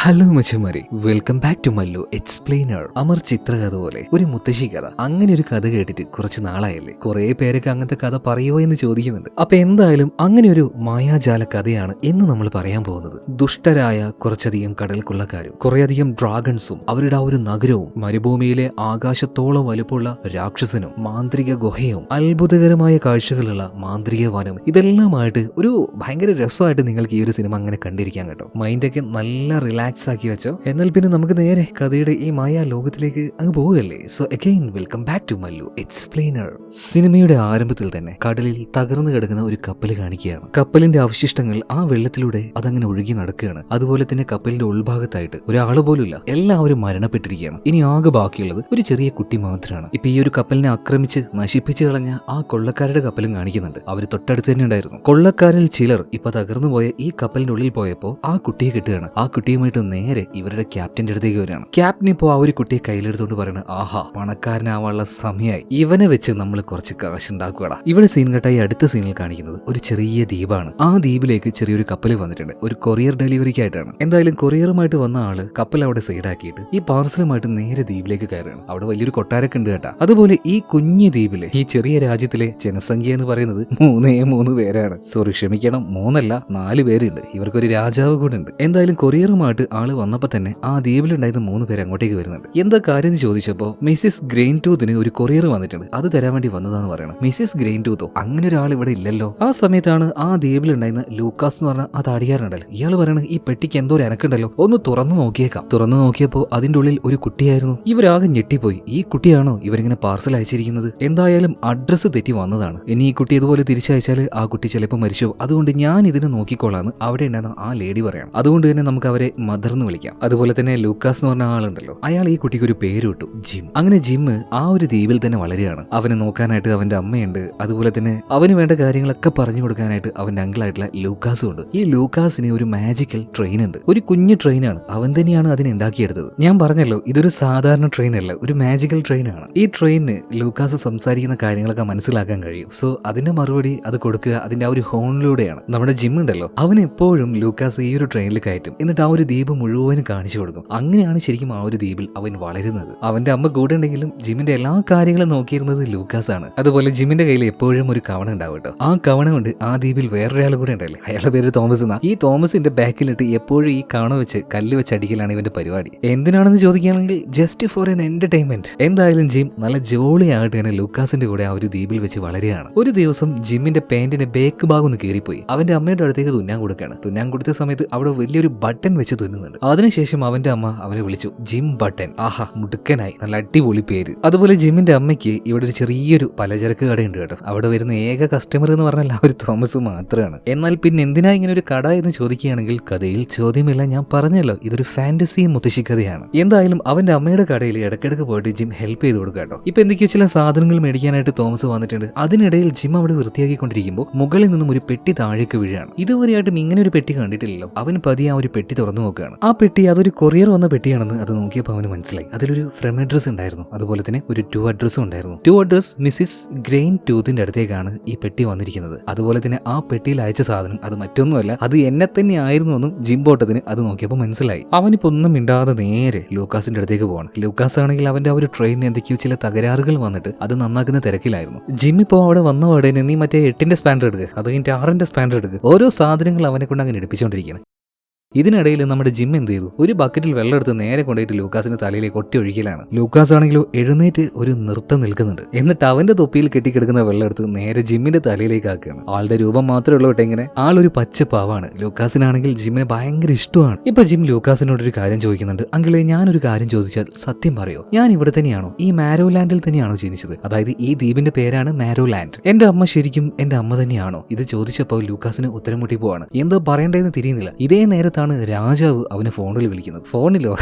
Hello മച്ചുമാരി, welcome back to Mallu explainer. Amar Chitrakatha പോലെ ഒരു മുത്തശ്ശി കഥ. അങ്ങനെ ഒരു കഥ കേട്ടിട്ട് കുറച്ച് നാളായല്ലേ. കുറെ പേരൊക്കെ അങ്ങനത്തെ കഥ പറയുമോ എന്ന് ചോദിക്കുന്നുണ്ട്. അപ്പൊ എന്തായാലും അങ്ങനെ ഒരു മായാജാല കഥയാണ് ഇന്ന് നമ്മൾ പറയാൻ പോകുന്നത്. ദുഷ്ടരായ കുറച്ചധികം കടൽ കൊള്ളക്കാരും കുറേയധികം ഡ്രാഗൺസും അവരുടെ ആ ഒരു നഗരവും മരുഭൂമിയിലെ ആകാശത്തോളം വലുപ്പമുള്ള രാക്ഷസനും മാന്ത്രിക ഗുഹയും അത്ഭുതകരമായ കാഴ്ചകളുള്ള മാന്ത്രിക വനം, ഇതെല്ലാമായിട്ട് ഒരു ഭയങ്കര രസമായിട്ട് നിങ്ങൾക്ക് ഈ ഒരു സിനിമ അങ്ങനെ കണ്ടിരിക്കാൻ കേട്ടോ. മൈൻഡൊക്കെ നല്ല റിലാക്സ് ആക്കി വെച്ചോ. എന്നാൽ പിന്നെ നമുക്ക് നേരെ കഥയുടെ ഈ മായ ലോകത്തിലേക്ക് അങ്ങ് പോവുകയല്ലേ. So again welcome back to Mallu explainer. സിനിമയുടെ ആരംഭത്തിൽ തന്നെ കടലിൽ തകർന്നു കിടക്കുന്ന ഒരു കപ്പൽ കാണിക്കുകയാണ്. കപ്പലിന്റെ അവശിഷ്ടങ്ങൾ ആ വെള്ളത്തിലൂടെ അതങ്ങനെ ഒഴുകി നടക്കുകയാണ്. അതുപോലെ തന്നെ കപ്പലിന്റെ ഉൾഭാഗത്തായിട്ട് ഒരാള് പോലുമില്ല, എല്ലാവരും മരണപ്പെട്ടിരിക്കുകയാണ്. ഇനി ആകെ ബാക്കിയുള്ളത് ഒരു ചെറിയ കുട്ടി മാത്രമാണ്. ഇപ്പൊ ഈ ഒരു കപ്പലിനെ ആക്രമിച്ച് നശിപ്പിച്ചു കളഞ്ഞ ആ കൊള്ളക്കാരുടെ കപ്പലും കാണിക്കുന്നുണ്ട്. അവര് തൊട്ടടുത്ത് തന്നെ ഉണ്ടായിരുന്നു. കൊള്ളക്കാരിൽ ചിലർ ഇപ്പൊ തകർന്നു പോയ ഈ കപ്പലിന്റെ ഉള്ളിൽ പോയപ്പോ ആ കുട്ടിയെ കിട്ടുകയാണ്. ആ കുട്ടിയുമായിട്ട് നേരെ ഇവരുടെ ക്യാപ്റ്റന്റെ അടുത്തേക്ക് വരികയാണ്. ക്യാപ്റ്റൻ ഇപ്പോ ആ ഒരു കുട്ടിയെ കയ്യിലെടുത്തോണ്ട് പറയണ, ആഹാ പണക്കാരനാവാനുള്ള സമയമായി, ഇവനെ വെച്ച് നമ്മൾ കുറച്ച് കാശ് ഉണ്ടാക്കുകടാ. ഇവിടെ സീൻ കട്ടായി അടുത്ത സീനിൽ കാണിക്കുന്നത് ഒരു ചെറിയ ദ്വീപാണ്. ആ ദ്വീപിലേക്ക് ചെറിയൊരു കപ്പൽ വന്നിട്ടുണ്ട്, ഒരു കൊറിയർ ഡെലിവറിക്കായിട്ടാണ്. എന്തായാലും കൊറിയറുമായിട്ട് വന്ന ആള് കപ്പൽ അവിടെ സൈഡാക്കിയിട്ട് ഈ പാർസലുമായിട്ട് നേരെ ദ്വീപിലേക്ക് കയറുകയാണ്. അവിടെ വലിയൊരു കൊട്ടാരൊക്കെ ഉണ്ട് കേട്ടാ. അതുപോലെ ഈ കുഞ്ഞു ദ്വീപിലെ ഈ ചെറിയ രാജ്യത്തിലെ ജനസംഖ്യ എന്ന് പറയുന്നത് 3 പേരാണ്. സോറി, ക്ഷമിക്കണം, 3 അല്ല 4 പേരുണ്ട്. ഇവർക്കൊരു രാജാവ് കൂടെ ഉണ്ട്. എന്തായാലും കൊറിയറുമായിട്ട് ആള് വന്നപ്പോ തന്നെ ആ ദ്വീപിലുണ്ടായിരുന്ന 3 പേര് അങ്ങോട്ടേക്ക് വരുന്നുണ്ട്. എന്താ കാര്യം എന്ന് ചോദിച്ചപ്പോ മിസ്സിസ് ഗ്രെയിൻ ടൂത്തിന് ഒരു കൊറിയർ വന്നിട്ടുണ്ട്, അത് തരാൻ വേണ്ടി വന്നതാന്ന് പറയണം. മിസ്സിസ് ഗ്രെയിൻ ടൂത്തോ? അങ്ങനെ ഒരാൾ ഇവിടെ ഇല്ലല്ലോ. ആ സമയത്താണ് ആ ദ്വീപിലുണ്ടായിരുന്ന ലൂക്കാസ് എന്ന് പറഞ്ഞ ആ താടികാരനുണ്ടല്ലോ, ഇയാൾ പറയണത് ഈ പെട്ടിക്ക് എന്തോ ഒരു അനക്കുണ്ടല്ലോ, ഒന്ന് തുറന്നു നോക്കിയേക്കാം. തുറന്നു നോക്കിയപ്പോ അതിന്റെ ഉള്ളിൽ ഒരു കുട്ടിയായിരുന്നു. ഇവരാകെ ഞെട്ടിപ്പോയി. ഈ കുട്ടിയാണോ ഇവരിങ്ങനെ പാർസൽ അയച്ചിരിക്കുന്നത്? എന്തായാലും അഡ്രസ്സ് തെറ്റി വന്നതാണ്. ഇനി ഈ കുട്ടി ഇതുപോലെ തിരിച്ചയച്ചാൽ ആ കുട്ടി ചിലപ്പോൾ മരിച്ചോ, അതുകൊണ്ട് ഞാൻ ഇതിനെ നോക്കിക്കോളാന്ന് അവിടെ ഉണ്ടായിരുന്ന ആ ലേഡി പറയണം. അതുകൊണ്ട് തന്നെ നമുക്ക് അവരെ മദർ എന്ന് വിളിക്കാം. അതുപോലെ തന്നെ ലൂക്കാസ് എന്ന് പറഞ്ഞ ആളുണ്ടല്ലോ, അയാൾ ഈ കുട്ടിക്ക് ഒരു പേര് ഇട്ടു, ജിം. അങ്ങനെ ജിം ആ ഒരു ദ്വീപിൽ തന്നെ വളരുകയാണ്. അവനെ നോക്കാനായിട്ട് അവന്റെ അമ്മയുണ്ട്. അതുപോലെ തന്നെ അവന് വേണ്ട കാര്യങ്ങളൊക്കെ പറഞ്ഞു കൊടുക്കാനായിട്ട് അവന്റെ അങ്കിളായിട്ടുള്ള ലൂക്കാസും ഉണ്ട്. ഈ ലൂക്കാസിന് ഒരു മാജിക്കൽ ട്രെയിൻ ഉണ്ട്, ഒരു കുഞ്ഞു ട്രെയിനാണ്. അവൻ തന്നെയാണ് അതിനെ ഉണ്ടാക്കിയെടുത്തത്. ഞാൻ പറഞ്ഞല്ലോ, ഇതൊരു സാധാരണ ട്രെയിൻ അല്ല, ഒരു മാജിക്കൽ ട്രെയിനാണ്. ഈ ട്രെയിനിന് ലൂക്കാസ് സംസാരിക്കുന്ന കാര്യങ്ങളൊക്കെ മനസ്സിലാക്കാൻ കഴിയും. സോ അതിന്റെ മറുപടി അത് കൊടുക്കുക അതിന്റെ ആ ഒരു ഹോണിലൂടെയാണ്. നമ്മുടെ ജിം ഉണ്ടല്ലോ, അവൻ എപ്പോഴും ലൂക്കാസ് ഈ ഒരു ട്രെയിനിൽ കയറ്റും. എന്നിട്ട് ആ ഒരു ദ്വീപ് മുഴുവനും കാണിച്ചു കൊടുക്കും. അങ്ങനെയാണ് ശരിക്കും ആ ഒരു ദ്വീപിൽ അവൻ വളരുന്നത്. അവന്റെ അമ്മ കൂടെ ഉണ്ടെങ്കിലും ജിമ്മിന്റെ എല്ലാ കാര്യങ്ങളും നോക്കിയിരുന്നത് ലൂക്കാസ് ആണ്. അതുപോലെ ജിമ്മിന്റെ കയ്യിൽ എപ്പോഴും ഒരു കവണ ഉണ്ടാവും കേട്ടോ. ആ കവണ കൊണ്ട് ആ ദ്വീപിൽ വേറൊരാൾ കൂടെ ഉണ്ടല്ലേ, അയാളുടെ പേര് തോമസ് എന്നാ. ഈ തോമസിന്റെ ബാക്കിലിട്ട് എപ്പോഴും ഈ കവണ വെച്ച് കല്ല് വെച്ച് അടിക്കലാണ് ഇവന്റെ പരിപാടി. എന്തിനാണെന്ന് ചോദിക്കുകയാണെങ്കിൽ ജസ്റ്റ് ഫോർ എൻ എന്റർടൈൻമെന്റ്. എന്തായാലും ജിം നല്ല ജോളിയായിട്ട് തന്നെ ലൂക്കാസിന്റെ കൂടെ ആ ഒരു ദ്വീപിൽ വെച്ച് വളരുകയാണ്. ഒരു ദിവസം ജിമ്മിന്റെ പാന്റിന്റെ ബേക്ക് ഭാഗം ഒന്ന് കീറിപ്പോയി. അവന്റെ അമ്മയുടെ അടുത്തേക്ക് തുന്നാൻ കൊടുക്കുകയാണ്. തുന്നാൻ കൊടുത്ത സമയത്ത് അവിടെ വലിയൊരു ബട്ടൺ വെച്ച് തുന്നുന്നുണ്ട്. അതിനുശേഷം അവന്റെ അമ്മ അവനെ വിളിച്ചു ജിം ബട്ടൺ. ആഹാ, മുടുക്കനായി, നല്ല അടിപൊളി പേര്. അതുപോലെ ജിമ്മിന്റെ അമ്മയ്ക്ക് ഇവിടെ ഒരു ചെറിയൊരു പലചരക്ക് കടയുണ്ട് കേട്ടോ. അവിടെ വരുന്ന ഏക കസ്റ്റമർ എന്ന് പറഞ്ഞാൽ ആ ഒരു തോമസ് മാത്രമാണ്. എന്നാൽ പിന്നെ എന്തിനാ ഇങ്ങനെ ഒരു കട എന്ന് ചോദിക്കുകയാണെങ്കിൽ കഥയിൽ ചോദ്യമില്ല. ഞാൻ പറഞ്ഞല്ലോ, ഇതൊരു ഫാന്റസി മുത്തശ്ശി കഥയാണ്. എന്തായാലും അവന്റെ അമ്മയുടെ കടയിൽ ഇടയ്ക്കിടയ്ക്ക് പോയിട്ട് ജിം ഹെൽപ്പ് ചെയ്ത് കൊടുക്കുക കേട്ടോ. ഇപ്പൊ എന്തൊക്കെയോ ചില സാധനങ്ങൾ മേടിക്കാനായിട്ട് തോമസ് വന്നിട്ടുണ്ട്. അതിനിടയിൽ ജിം അവിടെ വൃത്തിയാക്കിക്കൊണ്ടിരിക്കുമ്പോൾ മുകളിൽ നിന്നും ഒരു പെട്ടി താഴേക്ക് വീഴാണ്. ഇതുവരെയായിട്ടും ഇങ്ങനെ ഒരു പെട്ടി കണ്ടിട്ടില്ലല്ലോ. അവൻ പതിയെ ആ ഒരു പെട്ടി തുറന്നു നോക്കുകയാണ്. ആ പെട്ടി അതൊരു കൊറിയർ വന്ന പെട്ടിയാണെന്ന് അത് നോക്കിയപ്പോൾ അവന് മനസ്സിലായി. അതിലൊരു ഫ്രം അഡ്രസ് ഉണ്ടായിരുന്നു. അതുപോലെ തന്നെ ഒരു ടു അഡ്രസ്സും ഉണ്ടായിരുന്നു. ടു അഡ്രസ് മിസ്സിസ് ഗ്രെയിൻ ടൂത്തിന്റെ അടുത്തേക്കാണ് ഈ പെട്ടി വന്നിരിക്കുന്നത്. അതുപോലെ തന്നെ ആ പെട്ടിയിൽ അയച്ച സാധനം അത് മറ്റൊന്നുമല്ല, അത് എന്നെ തന്നെ ആയിരുന്നു എന്നും ജിംബോട്ടത്തിന് അത് നോക്കിയപ്പോൾ മനസ്സിലായി. അവനിപ്പോ ഒന്നും മിണ്ടാതെ നേരെ ലൂക്കാസിന്റെ അടുത്തേക്ക് പോവാണ്. ലൂക്കാസ് ആണെങ്കിൽ അവന്റെ ആ ഒരു ട്രെയിനിന് എന്തൊക്കെയോ ചില തകരാറുകൾ വന്നിട്ട് അത് നന്നാക്കുന്ന തിരക്കിലായിരുന്നു. ജിം ഇപ്പോൾ അവിടെ വന്ന പാടേനെ നീ മറ്റേ 8ന്റെ സ്പാൻഡർ എടുക്കുക, അത് കഴിഞ്ഞിട്ട് 6ന്റെ സ്പാൻഡർ എടുക്കുക, ഓരോ സാധനങ്ങൾ അവനെ കൊണ്ട് അങ്ങനെ എടുപ്പിച്ചുകൊണ്ടിരിക്കുകയാണ്. ഇതിനിടയിൽ നമ്മുടെ ജിം എന്ത് ചെയ്തു, ഒരു ബക്കറ്റിൽ വെള്ളം എടുത്ത് നേരെ കൊണ്ടുപോയിട്ട് ലൂക്കാസിന്റെ തലയിലേക്ക് ഒട്ടി ഒഴിക്കലാണ്. ലൂക്കാസ് ആണെങ്കിലോ എഴുന്നേറ്റ് ഒരു നൃത്തം നിൽക്കുന്നുണ്ട്. എന്നിട്ട് അവന്റെ തൊപ്പിയിൽ കെട്ടിക്കിടക്കുന്ന വെള്ളം എടുത്ത് നേരെ ജിമ്മിന്റെ തലയിലേക്ക് ആക്കുകയാണ്. ആളുടെ രൂപം മാത്രമേ ഉള്ളൂ കേട്ടോ. ഇങ്ങനെ ആളൊരു പച്ച പാവാണ്. ലൂക്കാസിനാണെങ്കിൽ ജിമ്മിനെ ഭയങ്കര ഇഷ്ടമാണ്. ഇപ്പൊ ജിം ലൂക്കാസിനോടൊരു കാര്യം ചോദിക്കുന്നുണ്ട്. അങ്കിളെ, ഞാനൊരു കാര്യം ചോദിച്ചാൽ സത്യം പറയോ, ഞാൻ ഇവിടെ തന്നെയാണോ, ഈ മാരോലാൻഡിൽ തന്നെയാണോ ജനിച്ചത്? അതായത് ഈ ദ്വീപിന്റെ പേരാണ് മാരോലാൻഡ്. എന്റെ അമ്മ ശരിക്കും എന്റെ അമ്മ തന്നെയാണോ? ഇത് ചോദിച്ചപ്പോൾ ലൂക്കാസിന് ഉത്തരം മുട്ടി പോവാണ്. എന്തോ പറയേണ്ടതെന്ന് തിരിയുന്നില്ല. ഇതേ നേരത്താണ് രാജാവ് അവന് ഫോണിൽ വിളിക്കുന്നത്. ഫോണിലോ?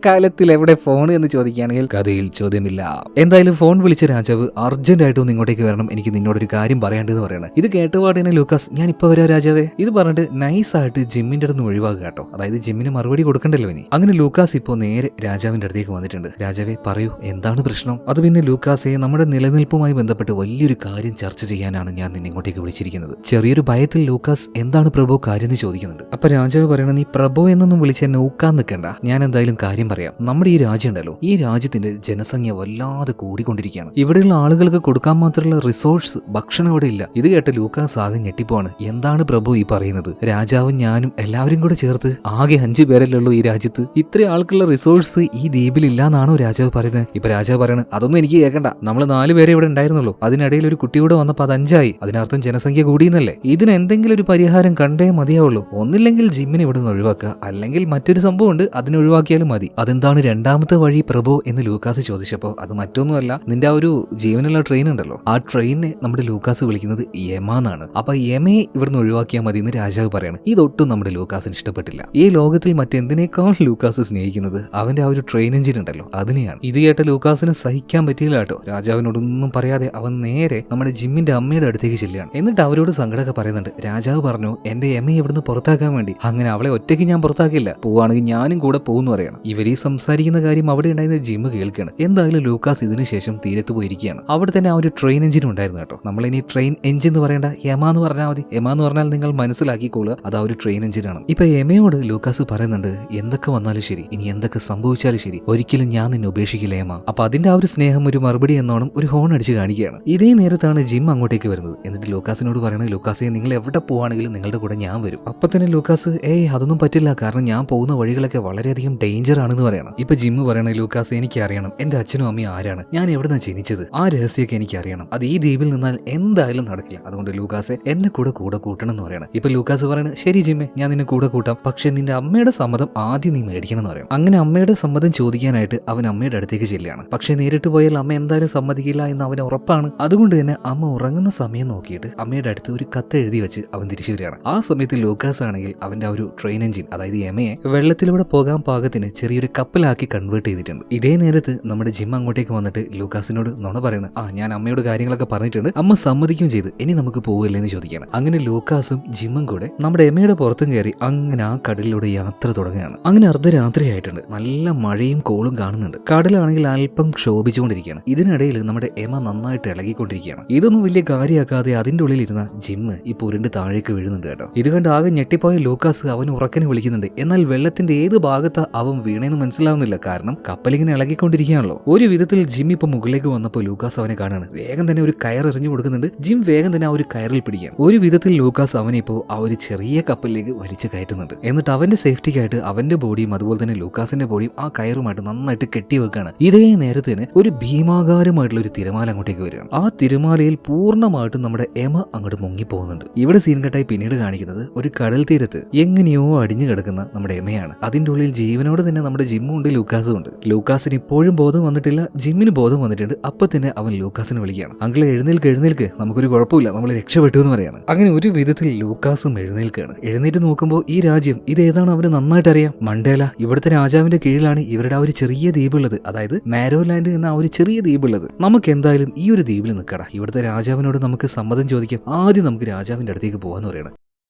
കാലത്തിൽ എവിടെ ഫോൺ എന്ന് ചോദിക്കുകയാണെങ്കിൽ കഥയിൽ ചോദ്യമില്ല. എന്തായാലും ഫോൺ വിളിച്ച രാജാവ് അർജന്റ് ആയിട്ട് ഒന്ന് ഇങ്ങോട്ടേക്ക് വരണം, എനിക്ക് നിന്നോടൊരു കാര്യം പറയേണ്ടതെന്ന് പറയണം. ഇത് കേട്ടുപാടിനെ ലൂക്കാസ്, ഞാൻ ഇപ്പൊ വരാം രാജാവേ, ഇത് പറഞ്ഞിട്ട് നൈസായിട്ട് ജിമ്മിന്റെ അടുത്ത് ഒഴിവാക്കുക കേട്ടോ. അതായത് ജിമ്മിന് മറുപടി കൊടുക്കണ്ടല്ലോ ഇനി. അങ്ങനെ ലൂക്കാസ് ഇപ്പോൾ നേരെ രാജാവിന്റെ അടുത്തേക്ക് വന്നിട്ടുണ്ട്. രാജാവേ പറയൂ, എന്താണ് പ്രശ്നം? അത് പിന്നെ ലൂക്കാസെ, നമ്മുടെ നിലനിൽപ്പുമായി ബന്ധപ്പെട്ട് വലിയൊരു കാര്യം ചർച്ച ചെയ്യാനാണ് ഞാൻ നിന്നെ ഇങ്ങോട്ടേക്ക് വിളിച്ചിരിക്കുന്നത്. ചെറിയൊരു ഭയത്തിൽ ലൂക്കാസ് എന്താണ് പ്രഭു കാര്യം എന്ന് ചോദിക്കുന്നുണ്ട്. അപ്പൊ രാജാവ് പറയണ, നീ നീ പ്രഭു എന്നൊന്നും വിളിച്ച് എന്നെ ഊക്കാൻ നിൽക്കണ്ട. ഞാൻ എന്തായാലും കാര്യം പറയാം. നമ്മുടെ ഈ രാജ്യം ഉണ്ടല്ലോ, ഈ രാജ്യത്തിന്റെ ജനസംഖ്യ വല്ലാതെ കൂടിക്കൊണ്ടിരിക്കുകയാണ്. ഇവിടെയുള്ള ആളുകൾക്ക് കൊടുക്കാൻ മാത്രമുള്ള റിസോഴ്സ് ഭക്ഷണം ഇവിടെ ഇല്ല. ഇത് കേട്ട് ലൂക്കാസ് ആകെ ഞെട്ടിപ്പോവാണ്. എന്താണ് പ്രഭു ഈ പറയുന്നത്? രാജാവും ഞാനും എല്ലാവരും കൂടെ ചേർത്ത് ആകെ 5 പേരല്ലേ ഉള്ളൂ ഈ രാജ്യത്ത്. ഇത്രയും ആൾക്കുള്ള റിസോഴ്സ് ഈ ദ്വീപിൽ ഇല്ലാന്നാണോ രാജാവ് പറയുന്നത്? ഇപ്പൊ രാജാവ് പറയണത് അതൊന്നും എനിക്ക് കേൾക്കണ്ട. നമ്മൾ 4 പേരെ ഇവിടെ ഉണ്ടായിരുന്നുള്ളൂ. അതിനിടയിൽ ഒരു കുട്ടിയോട് വന്നപ്പോൾ അത് 5 ആയി. അതിനർത്ഥം ജനസംഖ്യ കൂടിയെന്നല്ലേ? ഇതിന് എന്തെങ്കിലും ഒരു പരിഹാരം കണ്ടേ മതിയാവുള്ളൂ. ഒന്നില്ലെങ്കിൽ ജിമ്മിനെ ഇവിടെ നിന്ന് ഒഴിവാക്കുക, അല്ലെങ്കിൽ മറ്റൊരു സംഭവം ഉണ്ട്, അതിനെ ഒഴിവാക്കിയാലും മതി. അതെന്താണ് രണ്ടാമത്തെ വഴി പ്രഭു എന്ന് ലൂക്കാസ് ചോദിച്ചപ്പോൾ അത് മറ്റൊന്നുമല്ല, നിന്റെ ആ ഒരു ജീവനുള്ള ട്രെയിൻ ഉണ്ടല്ലോ, ആ ട്രെയിനെ നമ്മുടെ ലൂക്കാസ് വിളിക്കുന്നത് യമ എന്നാണ്. അപ്പൊ യമയെ ഇവിടുന്ന് ഒഴിവാക്കിയാൽ മതി എന്ന് രാജാവ് പറയാണ്. ഇതൊട്ടും നമ്മുടെ ലൂക്കാസിന് ഇഷ്ടപ്പെട്ടില്ല. ഈ ലോകത്തിൽ മറ്റെന്തിനേക്കാൾ ലൂക്കാസ് സ്നേഹിക്കുന്നത് അവന്റെ ആ ഒരു ട്രെയിൻ എഞ്ചിൻ ഉണ്ടല്ലോ അതിനെയാണ്. ഇത് കേട്ട ലൂക്കാസിന് സഹിക്കാൻ പറ്റിയില്ല കേട്ടോ. രാജാവിനോടൊന്നും പറയാതെ അവൻ നേരെ നമ്മുടെ ജിമ്മിന്റെ അമ്മയുടെ അടുത്തേക്ക് ചെല്ലുകയാണ്. എന്നിട്ട് അവരോട് സങ്കടമൊക്കെ പറയുന്നുണ്ട്. രാജാവ് പറഞ്ഞു എന്റെ യമയെ ഇവിടുന്ന് പുറത്താക്കാൻ വേണ്ടി. അങ്ങനെ അവളെ ഒറ്റയ്ക്ക് ഞാൻ പുറത്താക്കില്ല, പോവാണെങ്കിൽ ഞാനും കൂടെ പോകുന്നു പറയണം. ഇവരീ സംസാരിക്കുന്ന കാര്യം അവിടെ ഉണ്ടായിരുന്ന ജിമ്മ് കേൾക്കുകയാണ്. എന്തായാലും ലൂക്കാസ് ഇതിനുശേഷം തീരത്ത് പോയിരിക്കുകയാണ്. അവിടെ തന്നെ ആ ഒരു ട്രെയിൻ എഞ്ചിൻ ഉണ്ടായിരുന്നു കേട്ടോ. നമ്മളിനി ട്രെയിൻ എഞ്ചിൻ എന്ന് പറയേണ്ട യമ എന്ന് പറഞ്ഞാൽ മതി. യമ എന്ന് പറഞ്ഞാൽ നിങ്ങൾ മനസ്സിലാക്കിക്കോളുക, അത് ആ ഒരു ട്രെയിൻ എഞ്ചിനാണ്. ഇപ്പൊ യമയോട് ലൂക്കാസ് പറയുന്നുണ്ട് എന്തൊക്കെ വന്നാലും ശരി, ഇനി എന്തൊക്കെ സംഭവിച്ചാലും ശരി, ഒരിക്കലും ഞാൻ നിന്നെ ഉപേക്ഷിക്കില്ല യമ. അപ്പൊ അതിന്റെ ആ ഒരു സ്നേഹം ഒരു മറുപടി എന്നോണം ഒരു ഹോൺ അടിച്ച് കാണിക്കുകയാണ്. ഇതേ നേരത്താണ് ജിം അങ്ങോട്ടേക്ക് വരുന്നത്. എന്നിട്ട് ലൂക്കാസിനോട് പറയുന്നത് ലൂക്കാസെ നിങ്ങൾ എവിടെ പോവാണെങ്കിലും നിങ്ങളുടെ കൂടെ ഞാൻ വരും. അപ്പൊ തന്നെ ലൂക്കാസ് അതൊന്നും പറ്റില്ല, കാരണം ഞാൻ പോകുന്ന വഴികളൊക്കെ വളരെയധികം ഡേഞ്ചർ ആണെന്ന് പറയണം. ഇപ്പൊ ജിമ്മ് പറയണ ലൂക്കാസ് എനിക്ക് അറിയണം എന്റെ അച്ഛനും അമ്മയും ആരാണ്, ഞാൻ എവിടുന്നാ ജനിച്ചത്, ആ രഹസ്യമൊക്കെ എനിക്ക് അറിയണം. അത് ഈ ദ്വീപിൽ നിന്നാൽ എന്തായാലും നടക്കില്ല. അതുകൊണ്ട് ലൂക്കാസെ എന്നെ കൂടെ കൂട്ടണം എന്ന് പറയണം. ഇപ്പൊ ലൂക്കാസ് പറയണത് ശരി ജിമ്മെ, ഞാൻ നിന്നെ കൂടെ കൂട്ടാം, പക്ഷെ നിന്റെ അമ്മയുടെ സമ്മതം ആദ്യം നീ മേടിക്കണം എന്ന് പറയണം. അങ്ങനെ അമ്മയുടെ സമ്മതം ചോദിക്കാനായിട്ട് അവൻ അമ്മയുടെ അടുത്തേക്ക് ചെല്ലുകയാണ്. പക്ഷെ നേരിട്ട് പോയാൽ അമ്മ എന്തായാലും സമ്മതിക്കില്ല എന്ന് അവന് ഉറപ്പാണ്. അതുകൊണ്ട് തന്നെ അമ്മ ഉറങ്ങുന്ന സമയം നോക്കിയിട്ട് അമ്മയുടെ അടുത്ത് ഒരു കത്ത് എഴുതി വെച്ച് അവൻ തിരിച്ചു വരികയാണ്. ആ സമയത്ത് ലൂക്കാസ് ആണെങ്കിൽ അവന്റെ ആ ഒരു ട്രെയിൻ എഞ്ചിൻ, അതായത് യമയെ വെള്ളത്തിലൂടെ പോകാൻ പാകത്തിന് ചെറിയൊരു കപ്പലാക്കി കൺവേർട്ട് ചെയ്തിട്ടുണ്ട്. ഇതേ നേരത്ത് നമ്മുടെ ജിം അങ്ങോട്ടേക്ക് വന്നിട്ട് ലൂക്കാസിനോട് നുണ പറയണം. ഞാൻ അമ്മയോട് കാര്യങ്ങളൊക്കെ പറഞ്ഞിട്ടുണ്ട്, അമ്മ സമ്മതിക്കുകയും ചെയ്ത്, ഇനി നമുക്ക് പോവില്ലേ എന്ന് ചോദിക്കുകയാണ്. അങ്ങനെ ലൂക്കാസും ജിമ്മും കൂടെ നമ്മുടെ യമയുടെ പുറത്തും കയറി അങ്ങനെ ആ കടലിലൂടെ യാത്ര തുടങ്ങുകയാണ്. അങ്ങനെ അർദ്ധരാത്രി ആയിട്ടുണ്ട്. നല്ല മഴയും കോളും കാണുന്നുണ്ട്. കടലാണെങ്കിൽ അല്പം ക്ഷോഭിച്ചുകൊണ്ടിരിക്കുകയാണ്. ഇതിനിടയിൽ നമ്മുടെ യമ നന്നായിട്ട് ഇളകിക്കൊണ്ടിരിക്കുകയാണ്. ഇതൊന്നും വലിയ കാര്യമാക്കാതെ അതിന്റെ ഉള്ളിൽ ഇരുന്ന ജിമ്മ് ഇപ്പൊ ഉരുണ്ട് താഴേക്ക് വീഴുന്നുണ്ട് കേട്ടോ. ഇത് കണ്ട് ആകെ ഞെട്ടിപ്പോയ ലൂക്കാസ് അവൻ ഉറക്കനെ വിളിക്കുന്നുണ്ട്. എന്നാൽ വെള്ളത്തിന്റെ ഏത് ഭാഗത്താ അവൻ വീണേന്ന് മനസ്സിലാവുന്നില്ല, കാരണം കപ്പലിങ്ങനെ ഇളകിക്കൊണ്ടിരിക്കുകയാണല്ലോ. ഒരു വിധത്തിൽ ജിം ഇപ്പൊ മുകളിലേക്ക് വന്നപ്പോൾ ലൂക്കാസ് അവനെ കാണാണ്. വേഗം തന്നെ ഒരു കയർ എറിഞ്ഞു കൊടുക്കുന്നുണ്ട്. ജിം വേഗം തന്നെ ആ ഒരു കയറിൽ പിടിക്കുകയാണ്. ഒരു വിധത്തിൽ ലൂക്കാസ് അവനെ ഇപ്പോൾ ആ ഒരു ചെറിയ കപ്പലിലേക്ക് വലിച്ചു കയറ്റുന്നുണ്ട്. എന്നിട്ട് അവന്റെ സേഫ്റ്റിക്കായിട്ട് അവന്റെ ബോഡിയും അതുപോലെ തന്നെ ലൂക്കാസിന്റെ ബോഡിയും ആ കയറുമായിട്ട് നന്നായിട്ട് കെട്ടിവെക്കുകയാണ്. ഇതേ നേരത്തിന് ഒരു ഭീമാകാരമായിട്ടുള്ള ഒരു തിരമാല അങ്ങോട്ടേക്ക് വരികയാണ്. ആ തിരമാലയിൽ പൂർണ്ണമായിട്ടും നമ്മുടെ യമ അങ്ങോട്ട് മുങ്ങിപ്പോകുന്നുണ്ട്. ഇവിടെ സീൻ കട്ടായി പിന്നീട് കാണിക്കുന്നത് ഒരു കടൽ തീരത്ത് എങ്ങനെയോ അടിഞ്ഞു കിടക്കുന്ന നമ്മുടെ യമയാണ്. അതിന്റെ ഉള്ളിൽ ജീവനോട് തന്നെ നമ്മുടെ ജിമ്മും ഉണ്ട്, ലൂക്കാസും ഉണ്ട്. ലൂക്കാസിന് ഇപ്പോഴും ബോധം വന്നിട്ടില്ല, ജിമ്മിന് ബോധം വന്നിട്ടുണ്ട്. അപ്പൊ തന്നെ അവൻ ലൂക്കാസിനെ വിളിക്കുകയാണ്. അങ്കിളെ എഴുന്നേൽക്ക്, നമുക്കൊരു കുഴപ്പമില്ല, നമ്മൾ രക്ഷപ്പെട്ടു എന്ന് പറയാണ്. അങ്ങനെ ഒരു വിധത്തിൽ ലൂക്കാസും എഴുന്നേൽക്കുകയാണ്. എഴുന്നേറ്റ് നോക്കുമ്പോൾ ഈ രാജ്യം ഇതേതാണ് അവന് നന്നായിട്ട് അറിയാം. മണ്ടേല, ഇവിടുത്തെ രാജാവിന്റെ കീഴിലാണ് ഇവരുടെ ആ ഒരു ചെറിയ ദ്വീപുള്ളത്, അതായത് മാരോലാൻഡ് എന്ന ആ ഒരു ചെറിയ ദ്വീപുള്ളത്. നമുക്ക് എന്തായാലും ഈ ഒരു ദ്വീപിൽ നിൽക്കടാ, ഇവിടുത്തെ രാജാവിനോട് നമുക്ക് സമ്മതം ചോദിക്കാം, ആദ്യം നമുക്ക് രാജാവിന്റെ അടുത്തേക്ക് പോകാന്ന് പറയണം.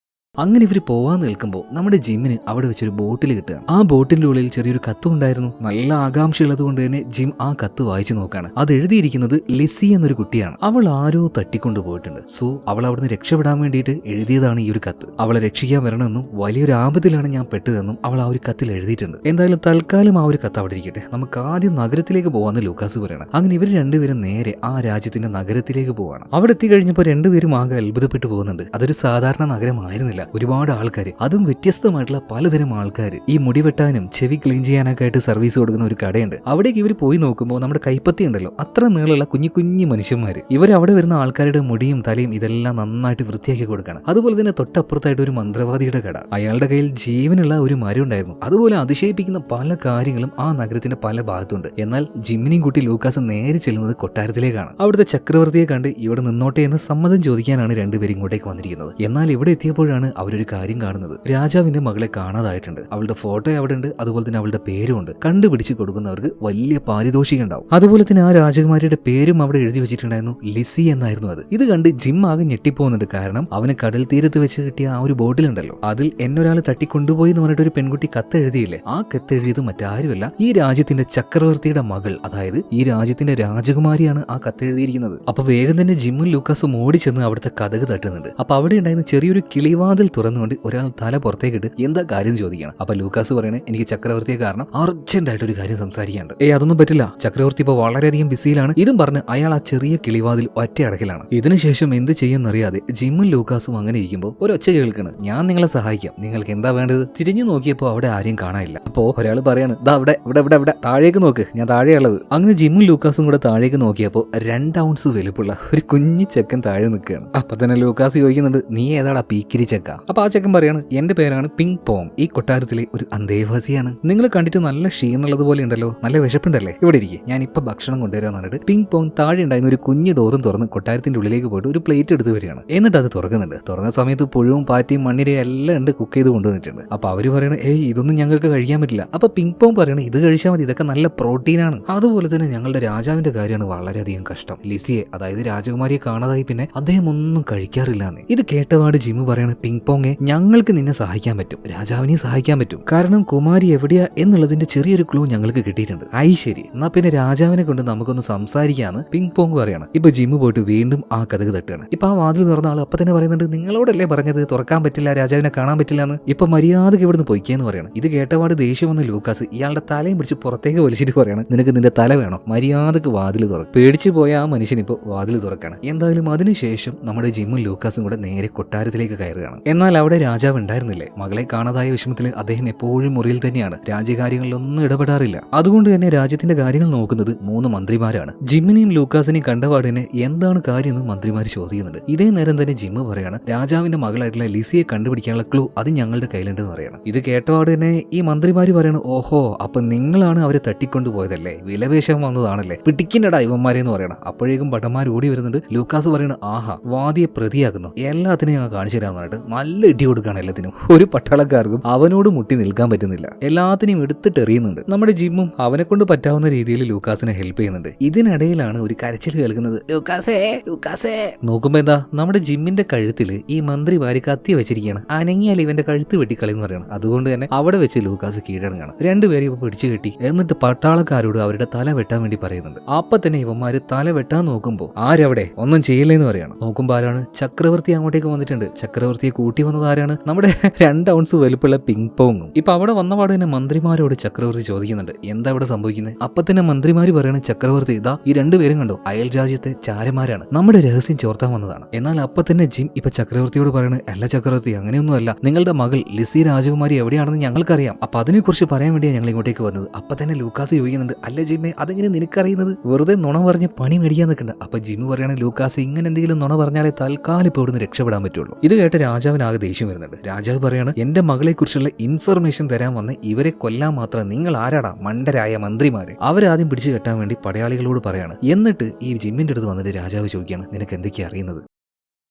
അങ്ങനെ ഇവർ പോവാൻ നിൽക്കുമ്പോൾ നമ്മുടെ ജിമ്മിന് അവിടെ വെച്ചൊരു ബോട്ടിൽ കിട്ടുകയാണ്. ആ ബോട്ടിന്റെ ഉള്ളിൽ ചെറിയൊരു കത്തും ഉണ്ടായിരുന്നു. നല്ല ആകാംക്ഷയുള്ളത് കൊണ്ട് തന്നെ ജിം ആ കത്ത് വായിച്ചു നോക്കാണ്. അത് എഴുതിയിരിക്കുന്നത് ലിസി എന്നൊരു കുട്ടിയാണ്. അവൾ ആരോ തട്ടിക്കൊണ്ടു പോയിട്ടുണ്ട്. സോ അവൾ അവിടുന്ന് രക്ഷപ്പെടാൻ വേണ്ടിയിട്ട് എഴുതിയതാണ് ഈ ഒരു കത്ത്. അവളെ രക്ഷിക്കാൻ വരണമെന്നും വലിയൊരു ആപത്തിലാണ് ഞാൻ പെട്ടതെന്നും അവൾ ആ ഒരു കത്തിൽ എഴുതിയിട്ടുണ്ട്. എന്തായാലും തൽക്കാലം ആ ഒരു കത്ത് അവിടെ ഇരിക്കട്ടെ, നമുക്ക് ആദ്യം നഗരത്തിലേക്ക് പോവാന്ന് ലൂക്കാസ് പറയണം. അങ്ങനെ ഇവർ രണ്ടുപേരും നേരെ ആ രാജ്യത്തിന്റെ നഗരത്തിലേക്ക് പോവാണ്. അവിടെ എത്തിക്കഴിഞ്ഞപ്പോൾ രണ്ടുപേരും ആകെ അത്ഭുതപ്പെട്ടു പോകുന്നുണ്ട്. അതൊരു സാധാരണ നഗരമായിരുന്നില്ല. ഒരുപാട് ആൾക്കാർ, അതും വ്യത്യസ്തമായിട്ടുള്ള പലതരം ആൾക്കാർ. ഈ മുടി വെട്ടാനും ചെവി ക്ലീൻ ചെയ്യാനൊക്കെ ആയിട്ട് സർവീസ് കൊടുക്കുന്ന ഒരു കടയുണ്ട്. അവിടേക്ക് ഇവർ പോയി നോക്കുമ്പോൾ നമ്മുടെ കൈപ്പത്തി ഉണ്ടല്ലോ, അത്ര നീളമുള്ള കുഞ്ഞു കുഞ്ഞു മനുഷ്യന്മാർ. ഇവർ അവിടെ വരുന്ന ആൾക്കാരുടെ മുടിയും തലയും ഇതെല്ലാം നന്നായിട്ട് വൃത്തിയാക്കി കൊടുക്കണം. അതുപോലെ തന്നെ തൊട്ടപ്പുറത്തായിട്ട് ഒരു മന്ത്രവാദിയുടെ കട. അയാളുടെ കയ്യിൽ ജീവനുള്ള ഒരു മരം ഉണ്ടായിരുന്നു. അതുപോലെ അതിശയിപ്പിക്കുന്ന പല കാര്യങ്ങളും ആ നഗരത്തിന്റെ പല ഭാഗത്തുണ്ട്. എന്നാൽ ജിമ്മിനെയും കൂട്ടി ലൂക്കാസ് നേരെ ചെല്ലുന്നത് കൊട്ടാരത്തിലേക്കാണ്. അവിടുത്തെ ചക്രവർത്തിയെ കണ്ട് ഇവിടെ നിന്നോട്ടെ എന്ന് സമ്മതം ചോദിക്കാനാണ് രണ്ടുപേരും ഇങ്ങോട്ടേക്ക് വന്നിരിക്കുന്നത്. എന്നാൽ ഇവിടെ എത്തിയപ്പോഴാണ് അവരൊരു കാര്യം കാണുന്നത്. രാജാവിന്റെ മകളെ കാണാതായിട്ടുണ്ട്. അവളുടെ ഫോട്ടോ അവിടെ ഉണ്ട്, അതുപോലെ തന്നെ അവളുടെ പേരും ഉണ്ട്. കണ്ടുപിടിച്ച് കൊടുക്കുന്നവർക്ക് വലിയ പാരിതോഷികം ഉണ്ടാവും. അതുപോലെ തന്നെ ആ രാജകുമാരിയുടെ പേരും അവിടെ എഴുതി വെച്ചിട്ടുണ്ടായിരുന്നു, ലിസി എന്നായിരുന്നു അത്. ഇത് കണ്ട് ജിം ആകെ ഞെട്ടിപ്പോകുന്നുണ്ട്. കാരണം അവന് കടൽ തീരത്ത് വെച്ച് കിട്ടിയ ആ ഒരു ബോട്ടിലുണ്ടല്ലോ, അതിൽ എന്നൊരാൾ തട്ടിക്കൊണ്ടുപോയി എന്ന് പറഞ്ഞിട്ട് ഒരു പെൺകുട്ടി കത്ത് എഴുതിയില്ലേ, ആ കത്ത് എഴുതിയത് മറ്റാരുമല്ല, ഈ രാജ്യത്തിന്റെ ചക്രവർത്തിയുടെ മകൾ, അതായത് ഈ രാജ്യത്തിന്റെ രാജകുമാരിയാണ് ആ കത്ത് എഴുതിയിരിക്കുന്നത്. അപ്പൊ വേഗം തന്നെ ജിമ്മും ലൂക്കാസും ഓടിച്ചെന്ന് അവിടുത്തെ കഥക് തട്ടുന്നുണ്ട്. അപ്പൊ അവിടെ ഉണ്ടായിരുന്ന ചെറിയൊരു കിളിവാതിൽ വാതിൽ തുറന്നുകൊണ്ട് ഒരാൾ തല പുറത്തേക്കിട്ട് എന്താ കാര്യം ചോദിക്കണം. അപ്പൊ ലൂക്കാസ് പറയണേ, എനിക്ക് ചക്രവർത്തിയെ കാരണം അർജന്റ് ആയിട്ട് ഒരു കാര്യം സംസാരിക്കാണ്ട്. അതൊന്നും പറ്റില്ല, ചക്രവർത്തി ഇപ്പൊ വളരെയധികം ബിസിയിലാണ്. ഇതും പറഞ്ഞ് അയാൾ ആ ചെറിയ കിളിവാതിൽ ഒറ്റയടക്കലാണ്. ഇതിനുശേഷം എന്ത് ചെയ്യുമെന്നറിയാതെ ജിമ്മും ലൂക്കാസും അങ്ങനെ ഇരിക്കുമ്പോൾ ഒരു ഒച്ച കേൾക്കണ്, ഞാൻ നിങ്ങളെ സഹായിക്കാം, നിങ്ങൾക്ക് എന്താ വേണ്ടത്. തിരിഞ്ഞു നോക്കിയപ്പോ അവിടെ ആരെയും കാണാനില്ല. അപ്പോ ഒരാൾ പറയാണ്, ദാ ഇവിടെ ഇവിടെ ഇവിടെ ഇവിടെ താഴേക്ക് നോക്ക്, ഞാൻ താഴെയുള്ളത്. അങ്ങനെ ജിമ്മും ലൂക്കാസും കൂടെ താഴേക്ക് നോക്കിയപ്പോ 2 ഔൺസ് വലുപ്പുള്ള ഒരു കുഞ്ഞി ചെക്കൻ താഴെ നിൽക്കുകയാണ്. അപ്പൊ തന്നെ ലൂക്കാസ് ചോദിക്കുന്നുണ്ട്, നീ ഏതാടാ പീക്കിരി ചെക്ക? അപ്പൊ ആ ചെക്കൻ പറയാണ്, എന്റെ പേരാണ് പിങ് പോങ്, ഈ കൊട്ടാരത്തിലെ ഒരു അന്തേവാസിയാണ്. നിങ്ങൾ കണ്ടിട്ട് നല്ല ക്ഷീണുള്ളത് പോലെ ഉണ്ടല്ലോ, നല്ല വിശപ്പുണ്ടല്ലേ, ഇവിടെ ഇരിക്കും, ഞാൻ ഇപ്പൊ ഭക്ഷണം കൊണ്ടുവരാന്ന് പറഞ്ഞിട്ട് പിങ് പോങ് താഴെ ഉണ്ടായിരുന്ന ഒരു കുഞ്ഞു ഡോറും തുറന്ന് കൊട്ടാരത്തിന്റെ ഉള്ളിലേക്ക് പോയിട്ട് ഒരു പ്ലേറ്റ് എടുത്ത് വരികയാണ്. എന്നിട്ട് അത് തുറക്കുന്നുണ്ട്. തുറന്ന സമയത്ത് പുഴുവും പാറ്റിയും മണ്ണിരയും എല്ലാം ഉണ്ട് കുക്ക് ചെയ്ത് കൊണ്ടുവന്നിട്ടുണ്ട്. അപ്പൊ അവര് പറയണ, ഇതൊന്നും ഞങ്ങൾക്ക് കഴിക്കാൻ പറ്റില്ല. അപ്പൊ പിങ് പോങ് പറയണ, ഇത് കഴിച്ചാൽ മതി, ഇതൊക്കെ നല്ല പ്രോട്ടീനാണ്. അതുപോലെ തന്നെ ഞങ്ങളുടെ രാജാവിന്റെ കാര്യമാണ് വളരെയധികം കഷ്ടം. ലിസിയെ, അതായത് രാജകുമാരിയെ കാണാതായി പിന്നെ അദ്ദേഹം ഒന്നും കഴിക്കാറില്ലാന്ന്. ഇത് കേട്ടപാട് ജിമ്മു പറയണ, പിങ് പോങ്ങെ, ഞങ്ങൾക്ക് നിന്നെ സഹായിക്കാൻ പറ്റും, രാജാവിനെ സഹായിക്കാൻ പറ്റും, കാരണം കുമാരി എവിടെയാ എന്നുള്ളതിന്റെ ചെറിയൊരു ക്ലൂ ഞങ്ങൾക്ക് കിട്ടിയിട്ടുണ്ട്. ശരി, എന്നാ പിന്നെ രാജാവിനെ കൊണ്ട് നമുക്കൊന്ന് സംസാരിക്കാന്ന് പിങ് പോങ് പറയാണ്. ഇപ്പൊ ജിമ്മു പോയിട്ട് വീണ്ടും ആ കഥക് തട്ടുകയാണ്. ഇപ്പൊ ആ വാതിൽ തുറന്ന ആൾ അപ്പൊ തന്നെ പറയുന്നുണ്ട്, നിങ്ങളോടല്ലേ പറഞ്ഞത് തുറക്കാൻ പറ്റില്ല, രാജാവിനെ കാണാൻ പറ്റില്ല എന്ന്. ഇപ്പൊ മര്യാദക്ക് ഇവിടുന്ന് പൊയ്ക്കേന്ന് പറയണം. ഇത് കേട്ടപാട് ദേഷ്യം വന്ന ലൂക്കാസ് ഇയാളുടെ തലയും പിടിച്ച് പുറത്തേക്ക് വലിച്ചിട്ട് പറയണം, നിനക്ക് നിന്റെ തല വേണോ, മര്യാദക്ക് വാതിൽ തുറക്കും. പേടിച്ചു പോയ ആ മനുഷ്യൻ ഇപ്പൊ വാതിൽ തുറക്കാണ്. എന്തായാലും അതിനുശേഷം നമ്മുടെ ജിമ്മും ലൂക്കാസും കൂടെ നേരെ കൊട്ടാരത്തിലേക്ക് കയറുകയാണ്. എന്നാൽ അവിടെ രാജാവ് ഉണ്ടായിരുന്നില്ലേ. മകളെ കാണാതായ വിഷമത്തിൽ അദ്ദേഹം എപ്പോഴും മുറിയിൽ തന്നെയാണ്, രാജ്യകാര്യങ്ങളിലൊന്നും ഇടപെടാറില്ല. അതുകൊണ്ട് തന്നെ രാജ്യത്തിന്റെ കാര്യങ്ങൾ നോക്കുന്നത് 3 മന്ത്രിമാരാണ്. ജിമ്മിനെയും ലൂക്കാസിനെയും കണ്ടപാട് തന്നെ എന്താണ് കാര്യം എന്ന് മന്ത്രിമാർ ചോദിക്കുന്നുണ്ട്. ഇതേ നേരം തന്നെ ജിമ്മ് പറയാണ്, രാജാവിന്റെ മകളായിട്ടുള്ള ലിസിയെ കണ്ടുപിടിക്കാനുള്ള ക്ലൂ അത് ഞങ്ങളുടെ കയ്യിലുണ്ടെന്ന് പറയണം. ഇത് കേട്ടപാട് തന്നെ ഈ മന്ത്രിമാര് പറയണം, ഓഹോ, അപ്പൊ നിങ്ങളാണ് അവരെ തട്ടിക്കൊണ്ടുപോയതല്ലേ, വിലവേശം വന്നതാണല്ലേ, പിടിക്കില്ലടാ ഇവന്മാരെന്ന് പറയണം. അപ്പോഴേക്കും ഭടന്മാർ ഓടി വരുന്നുണ്ട്. ലൂക്കാസ് പറയണ, ആഹാ, വാദിയെ പ്രതിയാക്കുന്നു, എല്ലാത്തിനും ഞങ്ങൾ കാണിച്ചു തരാമെന്ന് പറഞ്ഞിട്ട് നല്ല ഇടി കൊടുക്കുകയാണ് എല്ലാത്തിനും. ഒരു പട്ടാളക്കാർക്കും അവനോട് മുട്ടി നിൽക്കാൻ പറ്റുന്നില്ല, എല്ലാത്തിനെയും എടുത്തിട്ട് എറിയുന്നുണ്ട്. നമ്മുടെ ജിമ്മും അവനെ കൊണ്ട് പറ്റാവുന്ന രീതിയിൽ ലൂക്കാസിനെ ഹെൽപ്പ് ചെയ്യുന്നുണ്ട്. ഇതിനിടയിലാണ് ഒരു കരച്ചിൽ കേൾക്കുന്നത്, ലൂക്കാസേ ലൂക്കാസേ. നോക്കുമ്പോ എന്താ, നമ്മുടെ ജിമ്മിന്റെ കഴുത്തില് ഈ മന്ത്രിമാര് കത്തി വെച്ചിരിക്കുകയാണ്. അനങ്ങിയാൽ ഇവന്റെ കഴുത്ത് വെട്ടിക്കളയെന്ന് പറയണം. അതുകൊണ്ട് തന്നെ അവിടെ വെച്ച് ലൂക്കാസ് കീഴടങ്ങണം. രണ്ടുപേരും ഇപ്പൊ പിടിച്ചു കെട്ടി എന്നിട്ട് പട്ടാളക്കാരോട് അവരുടെ തല വെട്ടാൻ വേണ്ടി പറയുന്നുണ്ട്. അപ്പൊ തന്നെ ഇവന്മാര് തല വെട്ടാൻ നോക്കുമ്പോ ആരവിടെ, ഒന്നും ചെയ്യില്ലെന്ന് പറയണം. നോക്കുമ്പോ ആരാണ്, ചക്രവർത്തി അങ്ങോട്ടേക്ക് വന്നിട്ടുണ്ട്. ചക്രവർത്തിയെ കൂട്ടി വന്നത് ആരാണ്, നമ്മുടെ 2 ഔൺസ് വലുപ്പുള്ള പിങ് പോങ്ങും. ഇപ്പൊ അവിടെ വന്നപാട് തന്നെ മന്ത്രിമാരോട് ചക്രവർത്തി ചോദിക്കുന്നുണ്ട്, എന്താ ഇവിടെ സംഭവിക്കുന്നത്. അപ്പൊ തന്നെ മന്ത്രിമാര് പറയണ, ചക്രവർത്തി ഇതാ ഈ 2 പേരും കണ്ടോ, അയൽ രാജ്യത്തെ ചാരന്മാരാണ്, നമ്മുടെ രഹസ്യം ചോർത്താൻ വന്നതാണ്. എന്നാൽ അപ്പൊ തന്നെ ജിം ഇപ്പൊ ചക്രവർത്തിയോട് പറയണ, അല്ല ചക്രവർത്തി, അങ്ങനെയൊന്നും അല്ല, നിങ്ങളുടെ മകൾ ലിസി രാജകുമാരി എവിടെയാണെന്ന് ഞങ്ങൾക്കറിയാം, അപ്പൊ അതിനെക്കുറിച്ച് പറയാൻ വേണ്ടിയാണ് ഞങ്ങൾ ഇങ്ങോട്ടേക്ക് വന്നത്. അപ്പൊ തന്നെ ലൂക്കാസ് ചോദിക്കുന്നുണ്ട്, അല്ല ജിമ്മെ, അതെങ്ങനെ നിനക്കറിയുന്നത്, വെറുതെ നുണ പറഞ്ഞ് പണി മേടിക്കാൻ നിൽക്കണ്ട. അപ്പൊ ജിമ്മ് പറയണ, ലൂക്കാസ്, ഇങ്ങനെ എന്തെങ്കിലും നുണ പറഞ്ഞാലേ തൽക്കാലം ഇപ്പൊ ഇവിടുന്ന് രക്ഷപ്പെടാൻ പറ്റുള്ളൂ. ഇത് കേട്ട് രാജാവിനാകെ ദേഷ്യം വരുന്നുണ്ട്. രാജാവ് പറയാണ്, എന്റെ മകളെ കുറിച്ചുള്ള ഇൻഫർമേഷൻ തരാൻ വന്ന് ഇവരെ കൊല്ലാൻ മാത്രം നിങ്ങൾ ആരാടാ, മണ്ടരായ മന്ത്രിമാര്. അവരാദ്യം പിടിച്ചു കെട്ടാൻ വേണ്ടി പടയാളികളോട് പറയാണ്. എന്നിട്ട് ഈ ജിമ്മിന്റെ അടുത്ത് വന്നിട്ട് രാജാവ് ചോദിക്കുകയാണ്, നിനക്ക് എന്തൊക്കെയാ അറിയുന്നത്.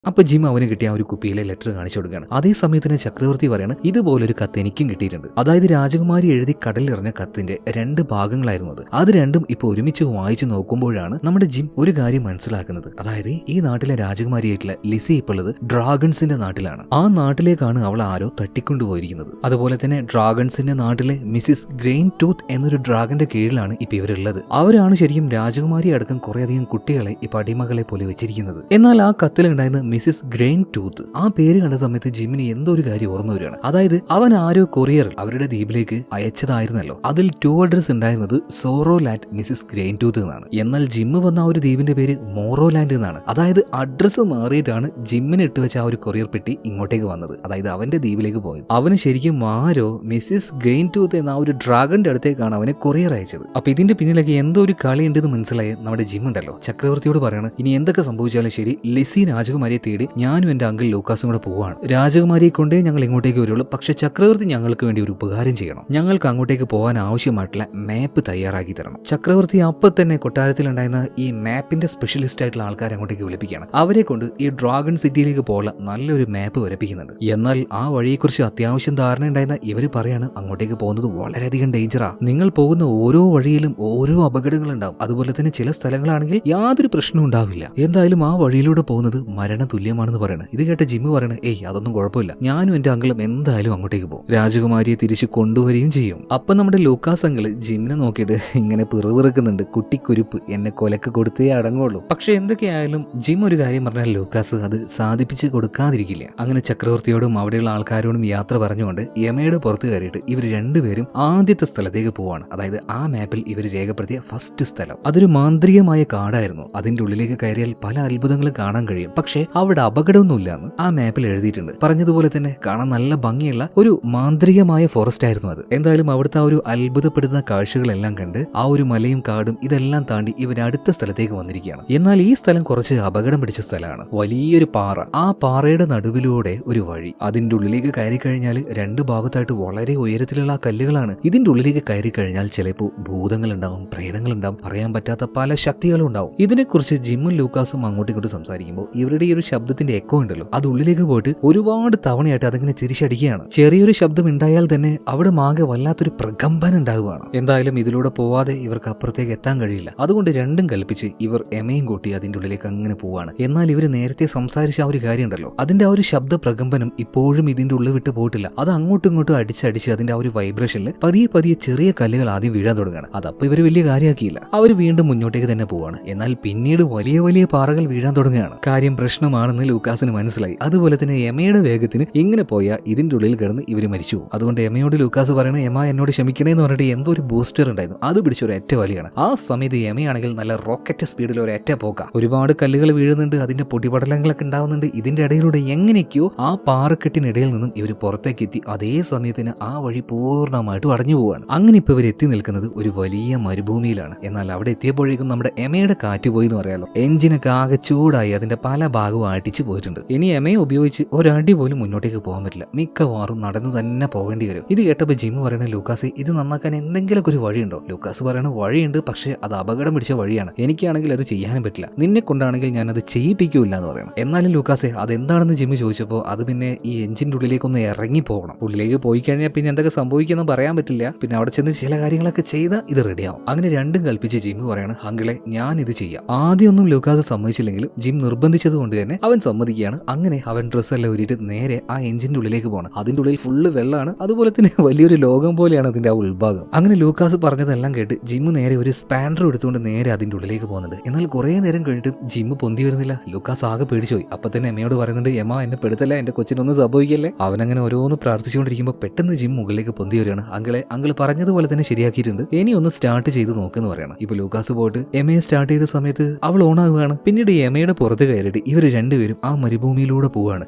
അപ്പൊ ജിം അവന് കിട്ടിയ ആ ഒരു കുപ്പിയിലെ ലെറ്റർ കാണിച്ചു കൊടുക്കുകയാണ്. അതേ സമയത്തിന് ചക്രവർത്തി പറയാണ്, ഇതുപോലൊരു കത്ത് എനിക്കും കിട്ടിയിട്ടുണ്ട്. അതായത് രാജകുമാരി എഴുതി കടലിറങ്ങിയ കത്തിന്റെ 2 ഭാഗങ്ങളായിരുന്നു അത് രണ്ടും ഇപ്പൊ ഒരുമിച്ച് വായിച്ചു നോക്കുമ്പോഴാണ് നമ്മുടെ ജിം ഒരു കാര്യം മനസ്സിലാക്കുന്നത്. അതായത് ഈ നാട്ടിലെ രാജകുമാരിയായിട്ടുള്ള ലിസി ഇപ്പോൾ ഉള്ളത് ഡ്രാഗൺസിന്റെ നാട്ടിലാണ്. ആ നാട്ടിലേക്കാണ് അവൾ ആരോ തട്ടിക്കൊണ്ടുപോയിരിക്കുന്നത്. അതുപോലെ തന്നെ ഡ്രാഗൺസിന്റെ നാട്ടിലെ മിസിസ് ഗ്രെയിൻ ടൂത്ത് എന്നൊരു ഡ്രാഗന്റെ കീഴിലാണ് ഇപ്പൊ ഇവരുള്ളത്. അവരാണ് ശരിക്കും രാജകുമാരി അടക്കം കുറേയധികം കുട്ടികളെ ഇപ്പൊ അടിമകളെ പോലെ വെച്ചിരിക്കുന്നത്. എന്നാൽ ആ കത്തിലുണ്ടായിരുന്ന മിസിസ് ഗ്രെയിൻ ടൂത്ത്, ആ പേര് കണ്ട സമയത്ത് ജിമ്മിന് എന്തോ ഒരു കാര്യം ഓർമ്മ വരികയാണ്. അതായത് അവൻ ആരോ കൊറിയറിൽ അവരുടെ ദ്വീപിലേക്ക് അയച്ചതായിരുന്നല്ലോ. അതിൽ 2 അഡ്രസ് ഉണ്ടായിരുന്നത് sorrow land Mrs grain tooth എന്നാണ്. എന്നാൽ ജിമ്മ് വന്ന ആ ഒരു ദ്വീപിന്റെ പേര് മോറോ ലാൻഡ് എന്നാണ്. അതായത് അഡ്രസ് മാറിയിട്ടാണ് ജിമ്മിന് ഇട്ടുവെച്ച ആ ഒരു കൊറിയർ പെട്ടി ഇങ്ങോട്ടേക്ക് വന്നത്. അതായത് അവന്റെ ദ്വീപിലേക്ക് പോയത്. അവന് ശരിക്കും ആരോ മിസിസ് ഗ്രെയിൻ ടൂത്ത് എന്ന ആ ഒരു ഡ്രാഗന്റെ അടുത്തേക്കാണ് അവനെ കൊറിയർ അയച്ചത്. അപ്പൊ ഇതിന്റെ പിന്നിലേക്ക് എന്തോ ഒരു കളി ഉണ്ടെന്ന് മനസ്സിലായ നമ്മുടെ ജിം ഉണ്ടല്ലോ, ചക്രവർത്തിയോട് പറയാണ്, ഇനി എന്തൊക്കെ സംഭവിച്ചാലും ശരി, ലിസി രാജകുമാരിയെ തേടി ഞാനും എന്റെ അങ്കിൾ ലൂക്കാസും കൂടെ പോവാണ്. രാജകുമാരിയെ കൊണ്ടേ ഞങ്ങൾ ഇങ്ങോട്ടേക്ക് വരുള്ളൂ. പക്ഷെ ചക്രവർത്തി ഞങ്ങൾക്ക് വേണ്ടി ഒരു ഉപകാരം ചെയ്യണം. ഞങ്ങൾക്ക് അങ്ങോട്ടേക്ക് പോകാൻ ആവശ്യമായിട്ടുള്ള മാപ്പ് തയ്യാറാക്കി തരണം. ചക്രവർത്തി അപ്പൊ തന്നെ കൊട്ടാരത്തിലുണ്ടായിരുന്ന ഈ മാപ്പിന്റെ സ്പെഷ്യലിസ്റ്റ് ആയിട്ടുള്ള ആൾക്കാരെ അങ്ങോട്ടേക്ക് വിളിപ്പിക്കുകയാണ്. അവരെ കൊണ്ട് ഈ ഡ്രാഗൺ സിറ്റിയിലേക്ക് പോകാൻ നല്ലൊരു മാപ്പ് വരപ്പിക്കുന്നുണ്ട്. എന്നാൽ ആ വഴിയെക്കുറിച്ച് അത്യാവശ്യം ധാരണ ഉണ്ടായിരുന്ന ഇവര് പറയാണ്, അങ്ങോട്ടേക്ക് പോകുന്നത് വളരെയധികം ഡേഞ്ചറാ. നിങ്ങൾ പോകുന്ന ഓരോ വഴിയിലും ഓരോ അപകടങ്ങൾ ഉണ്ടാവും. അതുപോലെ തന്നെ ചില സ്ഥലങ്ങളാണെങ്കിൽ യാതൊരു പ്രശ്നവും ഉണ്ടാവില്ല. എന്തായാലും ആ വഴിയിലൂടെ പോകുന്നത് മരണ തുല്യമാണെന്ന് പറയണം. ഇത് കേട്ട ജിമ്മ് പറയണ ഏയ് അതൊന്നും കുഴപ്പമില്ല, ഞാനും എന്റെ അങ്കിളും എന്തായാലും അങ്ങോട്ടേക്ക് പോകും, രാജകുമാരിയെ തിരിച്ചു കൊണ്ടുവരികയും ചെയ്യും. അപ്പൊ നമ്മുടെ ലൂക്കാസ് അങ്കിള് ജിമ്മിനെ നോക്കിയിട്ട് ഇങ്ങനെ പിറുപിറുക്കുന്നുണ്ട്, കുട്ടിക്കുരുപ്പ്, എന്നെ കൊലക്ക് കൊടുത്തേ അടങ്ങുള്ളൂ. പക്ഷെ എന്തൊക്കെയായാലും ജിം ഒരു കാര്യം പറഞ്ഞാൽ ലൂക്കാസ് അത് സാധിപ്പിച്ച് കൊടുക്കാതിരിക്കില്ല. അങ്ങനെ ചക്രവർത്തിയോടും അവിടെയുള്ള ആൾക്കാരോടും യാത്ര പറഞ്ഞുകൊണ്ട് യമയുടെ പുറത്ത് കയറിയിട്ട് ഇവർ രണ്ടുപേരും ആദ്യത്തെ സ്ഥലത്തേക്ക് പോവാണ്. അതായത് ആ മാപ്പിൽ ഇവർ രേഖപ്പെടുത്തിയ ഫസ്റ്റ് സ്ഥലം അതൊരു മാന്ത്രികമായ കാടായിരുന്നു. അതിന്റെ ഉള്ളിലേക്ക് കയറിയാൽ പല അത്ഭുതങ്ങളും കാണാൻ കഴിയും, പക്ഷേ അവിടെ അപകടമൊന്നുമില്ലാന്ന് ആ മാപ്പിൽ എഴുതിയിട്ടുണ്ട്. പറഞ്ഞതുപോലെ തന്നെ കാണാൻ നല്ല ഭംഗിയുള്ള ഒരു മാന്ത്രികമായ ഫോറസ്റ്റ് ആയിരുന്നു അത്. എന്തായാലും അവിടുത്തെ ആ ഒരു അത്ഭുതപ്പെടുന്ന കാഴ്ചകളെല്ലാം കണ്ട് ആ ഒരു മലയും കാടും ഇതെല്ലാം താണ്ടി ഇവർ അടുത്ത സ്ഥലത്തേക്ക് വന്നിരിക്കുകയാണ്. എന്നാൽ ഈ സ്ഥലം കുറച്ച് അപകടം പിടിച്ച സ്ഥലമാണ്. വലിയൊരു പാറ, ആ പാറയുടെ നടുവിലൂടെ ഒരു വഴി. അതിന്റെ ഉള്ളിലേക്ക് കയറി കഴിഞ്ഞാൽ രണ്ട് ഭാഗത്തായിട്ട് വളരെ ഉയരത്തിലുള്ള ആ കല്ലുകളാണ്. ഇതിന്റെ ഉള്ളിലേക്ക് കയറി കഴിഞ്ഞാൽ ചിലപ്പോൾ ഭൂതങ്ങൾ ഉണ്ടാവും, പ്രേതങ്ങൾ ഉണ്ടാവും, അറിയാൻ പറ്റാത്ത പല ശക്തികളും ഉണ്ടാവും. ഇതിനെക്കുറിച്ച് ജിമ്മും ലൂക്കാസും അങ്ങോട്ടും ഇങ്ങോട്ടും സംസാരിക്കുമ്പോൾ ഇവരുടെ ഈ ഒരു ശബ്ദത്തിന്റെ എക്കോ ഉണ്ടല്ലോ, അത് ഉള്ളിലേക്ക് പോയിട്ട് ഒരുപാട് തവണയായിട്ട് അതിങ്ങനെ തിരിച്ചടിക്കുകയാണ്. ചെറിയൊരു ശബ്ദം ഉണ്ടായാൽ തന്നെ അവിടെ ആകെ വല്ലാത്തൊരു പ്രകമ്പനം ഉണ്ടാകുകയാണ്. എന്തായാലും ഇതിലൂടെ പോവാതെ ഇവർക്ക് അപ്പുറത്തേക്ക് എത്താൻ കഴിയില്ല. അതുകൊണ്ട് രണ്ടും കൽപ്പിച്ച് ഇവർ എമയും കൂട്ടി അതിന്റെ ഉള്ളിലേക്ക് അങ്ങനെ പോവാണ്. എന്നാൽ ഇവർ നേരത്തെ സംസാരിച്ച ആ ഒരു കാര്യം ഉണ്ടല്ലോ, അതിന്റെ ആ ഒരു ശബ്ദ പ്രകമ്പനം ഇപ്പോഴും ഇതിന്റെ ഉള്ളിൽ വിട്ട് പോയിട്ടില്ല. അത് അങ്ങോട്ടും ഇങ്ങോട്ടും അടിച്ചടിച്ച് അതിന്റെ ആ ഒരു വൈബ്രേഷനിൽ പതിയെ പതിയെ ചെറിയ കല്ലുകൾ ആദ്യം വീഴാൻ തുടങ്ങുകയാണ്. അതപ്പോൾ ഇവർ വലിയ കാര്യമാക്കിയില്ല, അവർ വീണ്ടും മുന്നോട്ടേക്ക് തന്നെ പോവാണ്. എന്നാൽ പിന്നീട് വലിയ വലിയ പാറകൾ വീഴാൻ തുടങ്ങുകയാണ്. കാര്യം പ്രശ്നമാണെന്ന് ലൂക്കാസിന് മനസ്സിലായി. അതുപോലെ തന്നെ എമയുടെ വേഗത്തിന് ഇങ്ങനെ പോയാൽ ഇതിന്റെ ഉള്ളിൽ കിടന്ന് ഇവർ മരിച്ചു. അതുകൊണ്ട് എമയോട് ലൂക്കാസ് പറയണ എമ എന്നോട് ക്ഷമിക്കണേന്ന് പറഞ്ഞിട്ട് എന്തോ ഒരു ബൂസ്റ്റർ ഉണ്ടായിരുന്നു, അത് പിടിച്ച ഒരു ഒറ്റ വലിയാണ്. ആ സമയത്ത് എമയാണെങ്കിൽ നല്ല റോക്കറ്റ് സ്പീഡിൽ ഒരു ഒറ്റ പോക്ക. ഒരുപാട് കല്ലുകൾ വീഴുന്നുണ്ട്, അതിന്റെ പൊടിപടലങ്ങളൊക്കെ ഉണ്ടാവുന്നുണ്ട്. ഇതിന്റെ ഇടയിലൂടെ എങ്ങനെയൊക്കെയോ ആ പാറക്കെട്ടിനിടയിൽ നിന്നും ഇവർ പുറത്തേക്ക് എത്തി. അതേ സമയത്തിന് ആ വഴി പൂർണ്ണമായിട്ടും അടഞ്ഞു പോവാണ്. അങ്ങനെ ഇപ്പൊ ഇവർ എത്തി നിൽക്കുന്നത് ഒരു വലിയ മരുഭൂമിയിലാണ്. എന്നാൽ അവിടെ എത്തിയപ്പോഴേക്കും നമ്മുടെ എമയുടെ കാറ്റ് പോയി എന്ന് പറയാലോ. എഞ്ചിനൊക്കെ ആകെ ചൂടായി അതിന്റെ പല ഭാഗവും അടിച്ചു പോയിട്ടുണ്ട്. ഇനി എമയെ ഉപയോഗിച്ച് ഒരടി പോലും മുന്നോട്ടേക്ക് പോകാൻ പറ്റില്ല, മിക്കവാറും നടന്നു തന്നെ പോകേണ്ടി വരും. ഇത് കേട്ടപ്പോൾ ജിമ്മ് പറയണ ലൂക്കാസ് ഇത് നന്നാക്കാൻ എന്തെങ്കിലുമൊക്കെ ഒരു വഴിയുണ്ടോ? ലൂക്കാസ് പറയണ വഴിയുണ്ട്, പക്ഷേ അത് അപകടം പിടിച്ച വഴിയാണ്, എനിക്കാണെങ്കിൽ അത് ചെയ്യാനും പറ്റില്ല, നിന്നെ കൊണ്ടാണെങ്കിൽ ഞാൻ അത് ചെയ്യിപ്പിക്കൂല എന്ന് പറയണം. എന്നാലും ലൂക്കാസെ അതെന്താണെന്ന് ജിമ്മ് ചോദിച്ചപ്പോൾ അത് പിന്നെ ഈ എഞ്ചിന്റെ ഉള്ളിലേക്കൊന്ന് ഇറങ്ങി പോകണം, ഉള്ളിലേക്ക് പോയി കഴിഞ്ഞാൽ പിന്നെ എന്തൊക്കെ സംഭവിക്കുമെന്ന് പറയാൻ പറ്റില്ല, പിന്നെ അവിടെ ചെന്ന് ചില കാര്യങ്ങളൊക്കെ ചെയ്താൽ ഇത് റെഡിയാവും. അങ്ങനെ രണ്ടും കൽപ്പിച്ച് ജിമ്മ് പറയണം അങ്കിളെ ഞാൻ ഇത് ചെയ്യാം. ആദ്യമൊന്നും ലൂക്കാസ് സമ്മതിച്ചില്ലെങ്കിലും ജിം നിർബന്ധിച്ചത് കൊണ്ട് തന്നെ അവൻ സമ്മതിക്കുകയാണ്. അങ്ങനെ അവൻ ഡ്രസ്സെല്ലാം ഊരിയിട്ട് നേരെ ആ എഞ്ചിന്റെ ഉള്ളിലേക്ക് പോകണം. അതിന്റെ ഉള്ളിൽ ഫുള്ള് വെള്ളമാണ്, അതുപോലെ തന്നെ വലിയൊരു ലോകം പോലെയാണ് അതിന്റെ ആ ഉൾഭാഗം. അങ്ങനെ ലൂക്കാസ് പറഞ്ഞതെല്ലാം കേട്ട് ജിമ്മ് നേരെ ഒരു സ്പാൻഡർ എടുത്തുകൊണ്ട് നേരെ അതിന്റെ ഉള്ളിലേക്ക് പോകുന്നുണ്ട്. എന്നാൽ കുറെ നേരം കഴിഞ്ഞിട്ട് ജിമ്മ് പൊന്തി വരുന്നില്ല. ലൂക്കാസ് ആകെ പേടിച്ചുപോയി. അപ്പൊ തന്നെ എമ്മയോട് പറയുന്നുണ്ട് എമ്മ എന്നെ പെടുത്തല്ല, എന്റെ കൊച്ചിനൊന്നും സംഭവിക്കല്ലേ. അവനങ്ങനെ ഓരോന്ന് പ്രാർത്ഥിച്ചുകൊണ്ടിരിക്കുമ്പോൾ പെട്ടെന്ന് ജിം മുകളിലേക്ക് പൊന്തി വരികയാണ്. അങ്കിള് പറഞ്ഞതുപോലെ തന്നെ ശരിയാക്കിയിട്ടുണ്ട്, ഇനി ഒന്ന് സ്റ്റാർട്ട് ചെയ്ത് നോക്കെന്ന് പറയണം. ഇപ്പൊ ലൂക്കാസ് പോയിട്ട് എമ്മയെ സ്റ്റാർട്ട് ചെയ്ത സമയത്ത് അവൾ ഓണാകുകയാണ്. പിന്നീട് എമ്മയുടെ പുറത്ത് കയറിയിട്ട് ഇവർ രണ്ടുപേരും ആ മരുഭൂമിയിലൂടെ പോവുകയാണ്.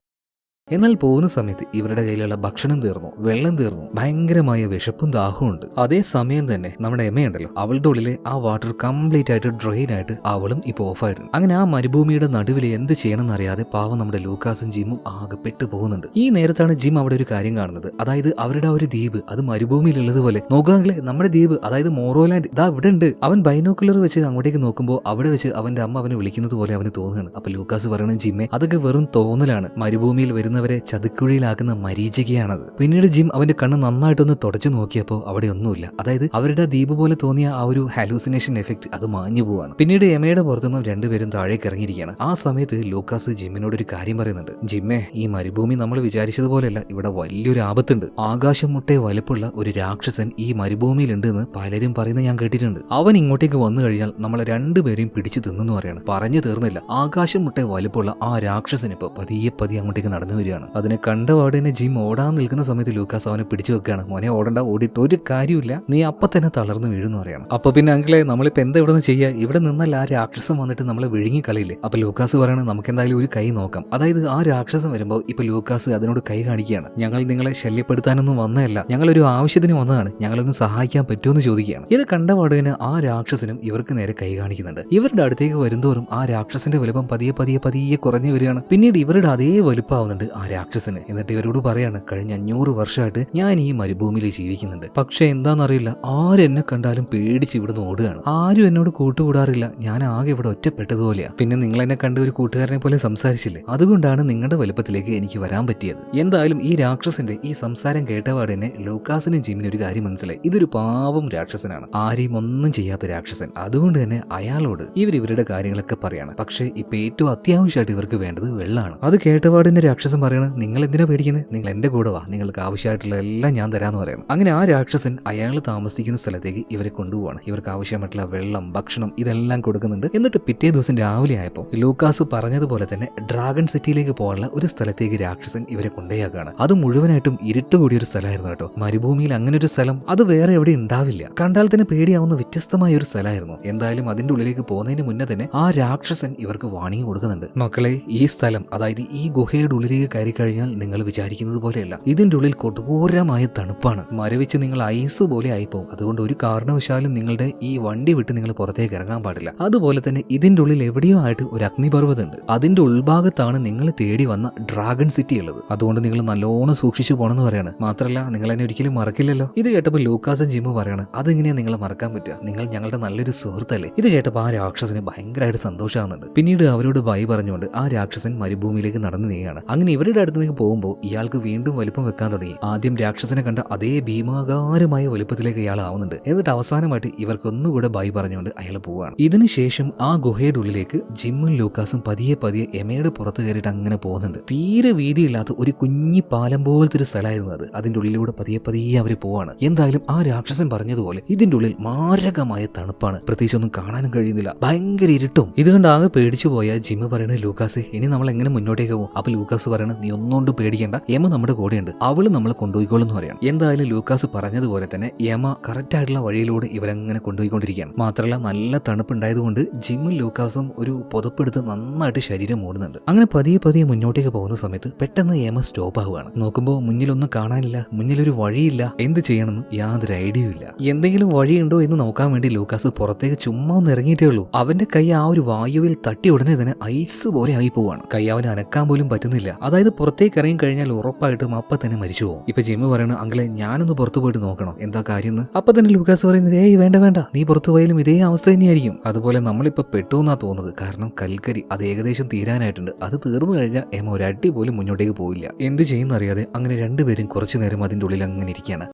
എന്നാൽ പോകുന്ന സമയത്ത് ഇവരുടെ കയ്യിലുള്ള ഭക്ഷണം തീർന്നു, വെള്ളം തീർന്നു, ഭയങ്കരമായ വിശപ്പും ദാഹവും ഉണ്ട്. അതേ സമയം തന്നെ നമ്മുടെ എമയുണ്ടല്ലോ, അവളുടെ ഉള്ളിലെ ആ വാട്ടർ കംപ്ലീറ്റ് ആയിട്ട് ഡ്രെയിൻ ആയിട്ട് അവളും ഇപ്പൊ ഓഫായിട്ടുണ്ട്. അങ്ങനെ ആ മരുഭൂമിയുടെ നടുവിൽ എന്ത് ചെയ്യണമെന്ന് അറിയാതെ പാവം നമ്മുടെ ലൂക്കാസും ജിമ്മും ആകെ പെട്ടു പോകുന്നുണ്ട്. ഈ നേരത്താണ് ജിം അവിടെ ഒരു കാര്യം കാണുന്നത്. അതായത് അവരുടെ ആ ഒരു ദ്വീപ് അത് മരുഭൂമിയിലുള്ളതുപോലെ നോക്കാമെങ്കിലേ നമ്മുടെ ദ്വീപ് അതായത് മോറോലാൻഡ് ഇതാ ഇവിടെ ഉണ്ട്. അവൻ ബൈനോക്കുലർ വെച്ച് അങ്ങോട്ടേക്ക് നോക്കുമ്പോൾ അവിടെ വെച്ച് അവന്റെ അമ്മ അവനെ വിളിക്കുന്നത് പോലെ അവന് തോന്നുകയാണ്. അപ്പൊ ലൂക്കാസ് പറയണം ജിമ്മെ അതൊക്കെ വെറും തോന്നലാണ്, മരുഭൂമിയിൽ വരുന്നവരെ ചതുക്കുഴിയിലാക്കുന്ന മരീചികയാണത്. പിന്നീട് ജിം അവന്റെ കണ്ണ് നന്നായിട്ടൊന്ന് തുടച്ചു നോക്കിയപ്പോൾ അവിടെ ഒന്നുമില്ല. അതായത് അവരുടെ ദ്വീപ് പോലെ തോന്നിയ ആ ഒരു ഹാലൂസിനേഷൻ എഫക്ട് അത് മാഞ്ഞു പോവാണ്. പിന്നീട് എമയുടെ പുറത്തുനിന്നും രണ്ടുപേരും താഴേക്ക് ഇറങ്ങിയിരിക്കുകയാണ്. ആ സമയത്ത് ലൂക്കാസ് ജിമ്മിനോട് ഒരു കാര്യം പറയുന്നുണ്ട്. ജിമ്മെ ഈ മരുഭൂമി നമ്മൾ വിചാരിച്ചതുപോലെയല്ല, ഇവിടെ വലിയൊരു ആപത്തുണ്ട്. ആകാശം മുട്ടേ വലുപ്പുള്ള ഒരു രാക്ഷസൻ ഈ മരുഭൂമിയിലുണ്ട് എന്ന് പലരും പറയുന്നത് ഞാൻ കേട്ടിട്ടുണ്ട്. അവൻ ഇങ്ങോട്ടേക്ക് വന്നു കഴിഞ്ഞാൽ നമ്മളെ രണ്ടുപേരെയും പിടിച്ചു തിന്നു പറയാണ്. പറഞ്ഞു തീർന്നില്ല, ആകാശം മുട്ടേ വലുപ്പുള്ള ആ രാക്ഷസൻ ഇപ്പൊ പതിയെ അങ്ങോട്ടേക്ക് നടന്നു വരികയാണ്. അതിനെ കണ്ട പാടിനെ ജിം ഓടാൻ നിൽക്കുന്ന സമയത്ത് ലൂക്കാസ് അവനെ പിടിച്ചു വെക്കുകയാണ്. മോനെ ഓടണ്ട, ഓടിയിട്ട് ഒരു കാര്യമില്ല, നീ അപ്പൊ തന്നെ തളർന്നു വീഴുന്നു പറയണം. അപ്പൊ പിന്നെ അങ്കിളെ നമ്മളിപ്പോ എന്താ ഇവിടെ നിന്ന് ചെയ്യുക, ഇവിടെ നിന്നാൽ ആ രാക്ഷസം വന്നിട്ട് നമ്മളെ വിഴുങ്ങി കളയില്ലേ. അപ്പൊ ലൂക്കാസ് പറയണം നമുക്ക് എന്തായാലും ഒരു കൈ നോക്കാം. അതായത് ആ രാക്ഷസം വരുമ്പോൾ ഇപ്പൊ ലൂക്കാസ് അതിനോട് കൈ കാണിക്കുകയാണ്. ഞങ്ങൾ നിങ്ങളെ ശല്യപ്പെടുത്താനൊന്നും വന്നതല്ല, ഞങ്ങളൊരു ആവശ്യത്തിന് വന്നതാണ്, ഞങ്ങളൊന്ന് സഹായിക്കാൻ പറ്റുമെന്ന് ചോദിക്കുകയാണ്. ഇത് കണ്ട പാടിന് ആ രാക്ഷസനും ഇവർക്ക് നേരെ കൈ കാണിക്കുന്നുണ്ട്. ഇവരുടെ അടുത്തേക്ക് വരുന്തോറും ആ രാക്ഷസന്റെ വലുപ്പം പതിയെ കുറഞ്ഞു വരികയാണ്. പിന്നീട് ഇവരുടെ അതേ വലുപ്പമാവുന്നുണ്ട് ആ രാക്ഷസന്. എന്നിട്ട് ഇവരോട് പറയാണ്, കഴിഞ്ഞ 500 വർഷമായിട്ട് ഞാൻ ഈ മരുഭൂമിയിൽ ജീവിക്കുന്നുണ്ട്. പക്ഷെ എന്താണെന്നറിയില്ല, ആരെന്നെ കണ്ടാലും പേടിച്ച് ഇവിടുന്ന് ഓടുകയാണ്. ആരും എന്നോട് കൂട്ടുകൂടാറില്ല. ഞാൻ ആകെ ഇവിടെ ഒറ്റപ്പെട്ടതുപോലെയാ. പിന്നെ നിങ്ങൾ എന്നെ കണ്ട് ഒരു കൂട്ടുകാരനെ പോലെ സംസാരിച്ചില്ലേ, അതുകൊണ്ടാണ് നിങ്ങളുടെ വലുപ്പത്തിലേക്ക് എനിക്ക് വരാൻ പറ്റിയത്. എന്തായാലും ഈ രാക്ഷസന്റെ ഈ സംസാരം കേട്ടപാട് തന്നെ ലൂക്കാസിനും ജിമ്മിനും ഒരു കാര്യം മനസ്സിലായി. ഇതൊരു പാവം രാക്ഷസനാണ്, ആരെയും ഒന്നും ചെയ്യാത്ത രാക്ഷസൻ. അതുകൊണ്ട് തന്നെ അയാളോട് ഇവരുടെ കാര്യങ്ങളൊക്കെ പറയാണ്. പക്ഷെ ഇപ്പൊ ഏറ്റവും അത്യാവശ്യമായിട്ട് ഇവർക്ക് വേണ്ടത് വെള്ളമാണ്. അത് കേട്ടപാടിന്റെ രാക്ഷസൻ പറയണ, നിങ്ങൾ എന്തിനാ പേടിക്കുന്നത്, നിങ്ങൾ എന്റെ കൂടെ വാ, നിങ്ങൾക്ക് ആവശ്യമായിട്ടുള്ള എല്ലാം ഞാൻ തരാന്ന് പറയണം. അങ്ങനെ ആ രാക്ഷസൻ അയാൾ താമസിക്കുന്ന സ്ഥലത്തേക്ക് ഇവരെ കൊണ്ടുപോവാണ്. ഇവർക്ക് ആവശ്യമായിട്ടുള്ള വെള്ളം, ഭക്ഷണം ഇതെല്ലാം കൊടുക്കുന്നുണ്ട്. എന്നിട്ട് പിറ്റേ ദിവസം രാവിലെ ആയപ്പോൾ ലൂക്കാസ് പറഞ്ഞതുപോലെ തന്നെ ഡ്രാഗൺ സിറ്റിയിലേക്ക് പോകാനുള്ള ഒരു സ്ഥലത്തേക്ക് രാക്ഷസൻ ഇവരെ കൊണ്ടുപോയാക്കാണ്. അത് മുഴുവനായിട്ടും ഇരുട്ട് കൂടിയ ഒരു സ്ഥലമായിരുന്നു കേട്ടോ. മരുഭൂമിയിൽ അങ്ങനെ ഒരു സ്ഥലം അത് വേറെ എവിടെ ഉണ്ടാവില്ല. കണ്ടാൽ തന്നെ പേടിയാവുന്ന വ്യത്യസ്തമായ ഒരു സ്ഥലമായിരുന്നു. എന്തായാലും അതിന്റെ ഉള്ളിലേക്ക് പോകുന്നതിന് മുന്നേ തന്നെ ആ രാക്ഷസൻ ഇവർക്ക് വാണിംഗ് കൊടുക്കുന്നുണ്ട്. മക്കളെ, ഈ സ്ഥലം, അതായത് ഈ ഗുഹയുടെ ഉള്ളിലേക്ക് കയറി കഴിഞ്ഞാൽ നിങ്ങൾ വിചാരിക്കുന്നത് പോലെയല്ല. ഇതിന്റെ ഉള്ളിൽ കൊടൂരമായ തണുപ്പാണ്. മരവിച്ച് നിങ്ങൾ ഐസ് പോലെ ആയിപ്പോവും. അതുകൊണ്ട് ഒരു കാരണവശാലും നിങ്ങളുടെ ഈ വണ്ടി വിട്ട് നിങ്ങൾ പുറത്തേക്ക് ഇറങ്ങാൻ പാടില്ല. അതുപോലെ തന്നെ ഇതിന്റെ ഉള്ളിൽ എവിടെയോ ആയിട്ട് ഒരു അഗ്നിപർവ്വതമുണ്ട്. അതിന്റെ ഉൾഭാഗത്താണ് നിങ്ങൾ തേടി വന്ന ഡ്രാഗൺ സിറ്റി ഉള്ളത്. അതുകൊണ്ട് നിങ്ങൾ നല്ലോണം സൂക്ഷിച്ചു പോണെന്ന് പറയാണ്. മാത്രമല്ല, നിങ്ങൾ എന്നെ ഒരിക്കലും മറക്കില്ലല്ലോ. ഇത് കേട്ടപ്പോൾ ലൂക്കാസും ജിമ്മും പറയാണ്, അതെങ്ങനെയാ നിങ്ങളെ മറക്കാൻ പറ്റുക, നിങ്ങൾ ഞങ്ങളുടെ നല്ലൊരു സുഹൃത്തല്ലേ. ഇത് കേട്ടപ്പോൾ ആ രാക്ഷസന് ഭയങ്കരമായിട്ട് സന്തോഷമാകുന്നുണ്ട്. പിന്നീട് അവരോട് ബൈ പറഞ്ഞുകൊണ്ട് ആ രാക്ഷസൻ മരുഭൂമിയിലേക്ക് നടന്നു നീങ്ങുകയാണ്. അങ്ങനെ ഇവരുടെ അടുത്തേക്ക് പോകുമ്പോൾ ഇയാൾക്ക് വീണ്ടും വലുപ്പം വെക്കാൻ തുടങ്ങി. ആദ്യം രാക്ഷസനെ കണ്ട അതേ ഭീമാകാരമായ വലുപ്പത്തിലേക്ക് ഇയാൾ ആവുന്നുണ്ട്. എന്നിട്ട് അവസാനമായിട്ട് ഇവർക്കൊന്നുകൂടെ ബൈ പറഞ്ഞുകൊണ്ട് അയാൾ പോവുകയാണ്. ഇതിനുശേഷം ആ ഗുഹയുടെ ഉള്ളിലേക്ക് ജിമ്മും ലൂക്കാസും പതിയെ പതിയെ എമയുടെ പുറത്ത് കയറിയിട്ട് അങ്ങനെ പോകുന്നുണ്ട്. തീരെ വീതിയില്ലാത്ത ഒരു കുഞ്ഞി പാലം പോലത്തെ ഒരു സ്ഥലമായിരുന്നു അത്. അതിന്റെ ഉള്ളിലൂടെ പതിയെ പതിയെ അവർ പോവാണ്. എന്തായാലും ആ രാക്ഷസൻ പറഞ്ഞതുപോലെ ഇതിന്റെ ഉള്ളിൽ മാരകമായ തണുപ്പാണ്. പ്രത്യേകിച്ച് ഒന്നും കാണാനും കഴിയുന്നില്ല, ഭയങ്കര ഇരുട്ടും. ഇതുകൊണ്ട് ആകെ പേടിച്ചു പോയ ജിമ്മ് പറയണത്, ലൂക്കാസ് ഇനി നമ്മൾ എങ്ങനെ മുന്നോട്ടേക്ക് പോകും. അപ്പൊ ലൂക്കാസ് പറയണത്, നീ ഒന്നുകൊണ്ട് പേടിക്കേണ്ട, എമ നമ്മുടെ കൂടെയുണ്ട്, അവള് നമ്മളെ കൊണ്ടുപോയിക്കോളും എന്ന് പറയണം. എന്തായാലും ലൂക്കാസ് പറഞ്ഞതുപോലെ തന്നെ യമ കറക്റ്റ് ആയിട്ടുള്ള വഴിയിലൂടെ ഇവരങ്ങനെ കൊണ്ടുപോയിക്കൊണ്ടിരിക്കുകയാണ്. മാത്രമല്ല നല്ല തണുപ്പുണ്ടായതുകൊണ്ട് ജിമ്മും ലൂക്കാസും ഒരു പുതപ്പെടുത്ത് നന്നായിട്ട് ശരീരം മൂടുന്നുണ്ട്. അങ്ങനെ പതിയെ പതിയെ മുന്നോട്ടേക്ക് പോകുന്ന സമയത്ത് പെട്ടെന്ന് യമ സ്റ്റോപ്പ് ആവുകയാണ്. നോക്കുമ്പോൾ മുന്നിലൊന്നും കാണാനില്ല, മുന്നിലൊരു വഴിയില്ല. എന്ത് ചെയ്യണമെന്ന് യാതൊരു ഐഡിയയും ഇല്ല. എന്തെങ്കിലും വഴിയുണ്ടോ എന്ന് നോക്കാൻ വേണ്ടി ലൂക്കാസ് പുറത്തേക്ക് ചുമ്മാ ഒന്ന് ഇറങ്ങിയിട്ടേ ഉള്ളൂ. അവന്റെ കൈ ആ ഒരു വായുവിൽ തട്ടി ഉടനെ തന്നെ ഐസ് പോലെ ആയി പോവാണ്. കൈ അവന് അനക്കാൻ പോലും പറ്റുന്നില്ല. അതായത് പുറത്തേക്ക് ഇറങ്ങി കഴിഞ്ഞാൽ ഉറപ്പായിട്ടും അപ്പൊ തന്നെ മരിച്ചു പോകും. ഇപ്പൊ ജിമ്മ് പറയണ, അങ്കിളെ ഞാനൊന്ന് പുറത്തു പോയിട്ട് നോക്കണം, എന്താ കാര്യം. അപ്പൊ തന്നെ ലൂക്കാസ് പറയുന്നത്, ഏയ് വേണ്ട വേണ്ട, നീ പുറത്തു പോയാലും ഇതേ അവസ്ഥ തന്നെയായിരിക്കും. അതുപോലെ നമ്മളിപ്പോ പെട്ടു എന്നാ തോന്നുന്നത്. കാരണം കൽക്കരി അത് ഏകദേശം തീരാനായിട്ടുണ്ട്. അത് തീർന്നു കഴിഞ്ഞാൽ എമ ഒരു അടി പോലും മുന്നോട്ടേക്ക് പോയില്ല. എന്ത് ചെയ്യുന്നറിയാതെ അങ്ങനെ രണ്ടുപേരും കുറച്ചു നേരം അതിന്റെ ഉള്ളിൽ അങ്ങനെ ഇരിക്കുകയാണ്.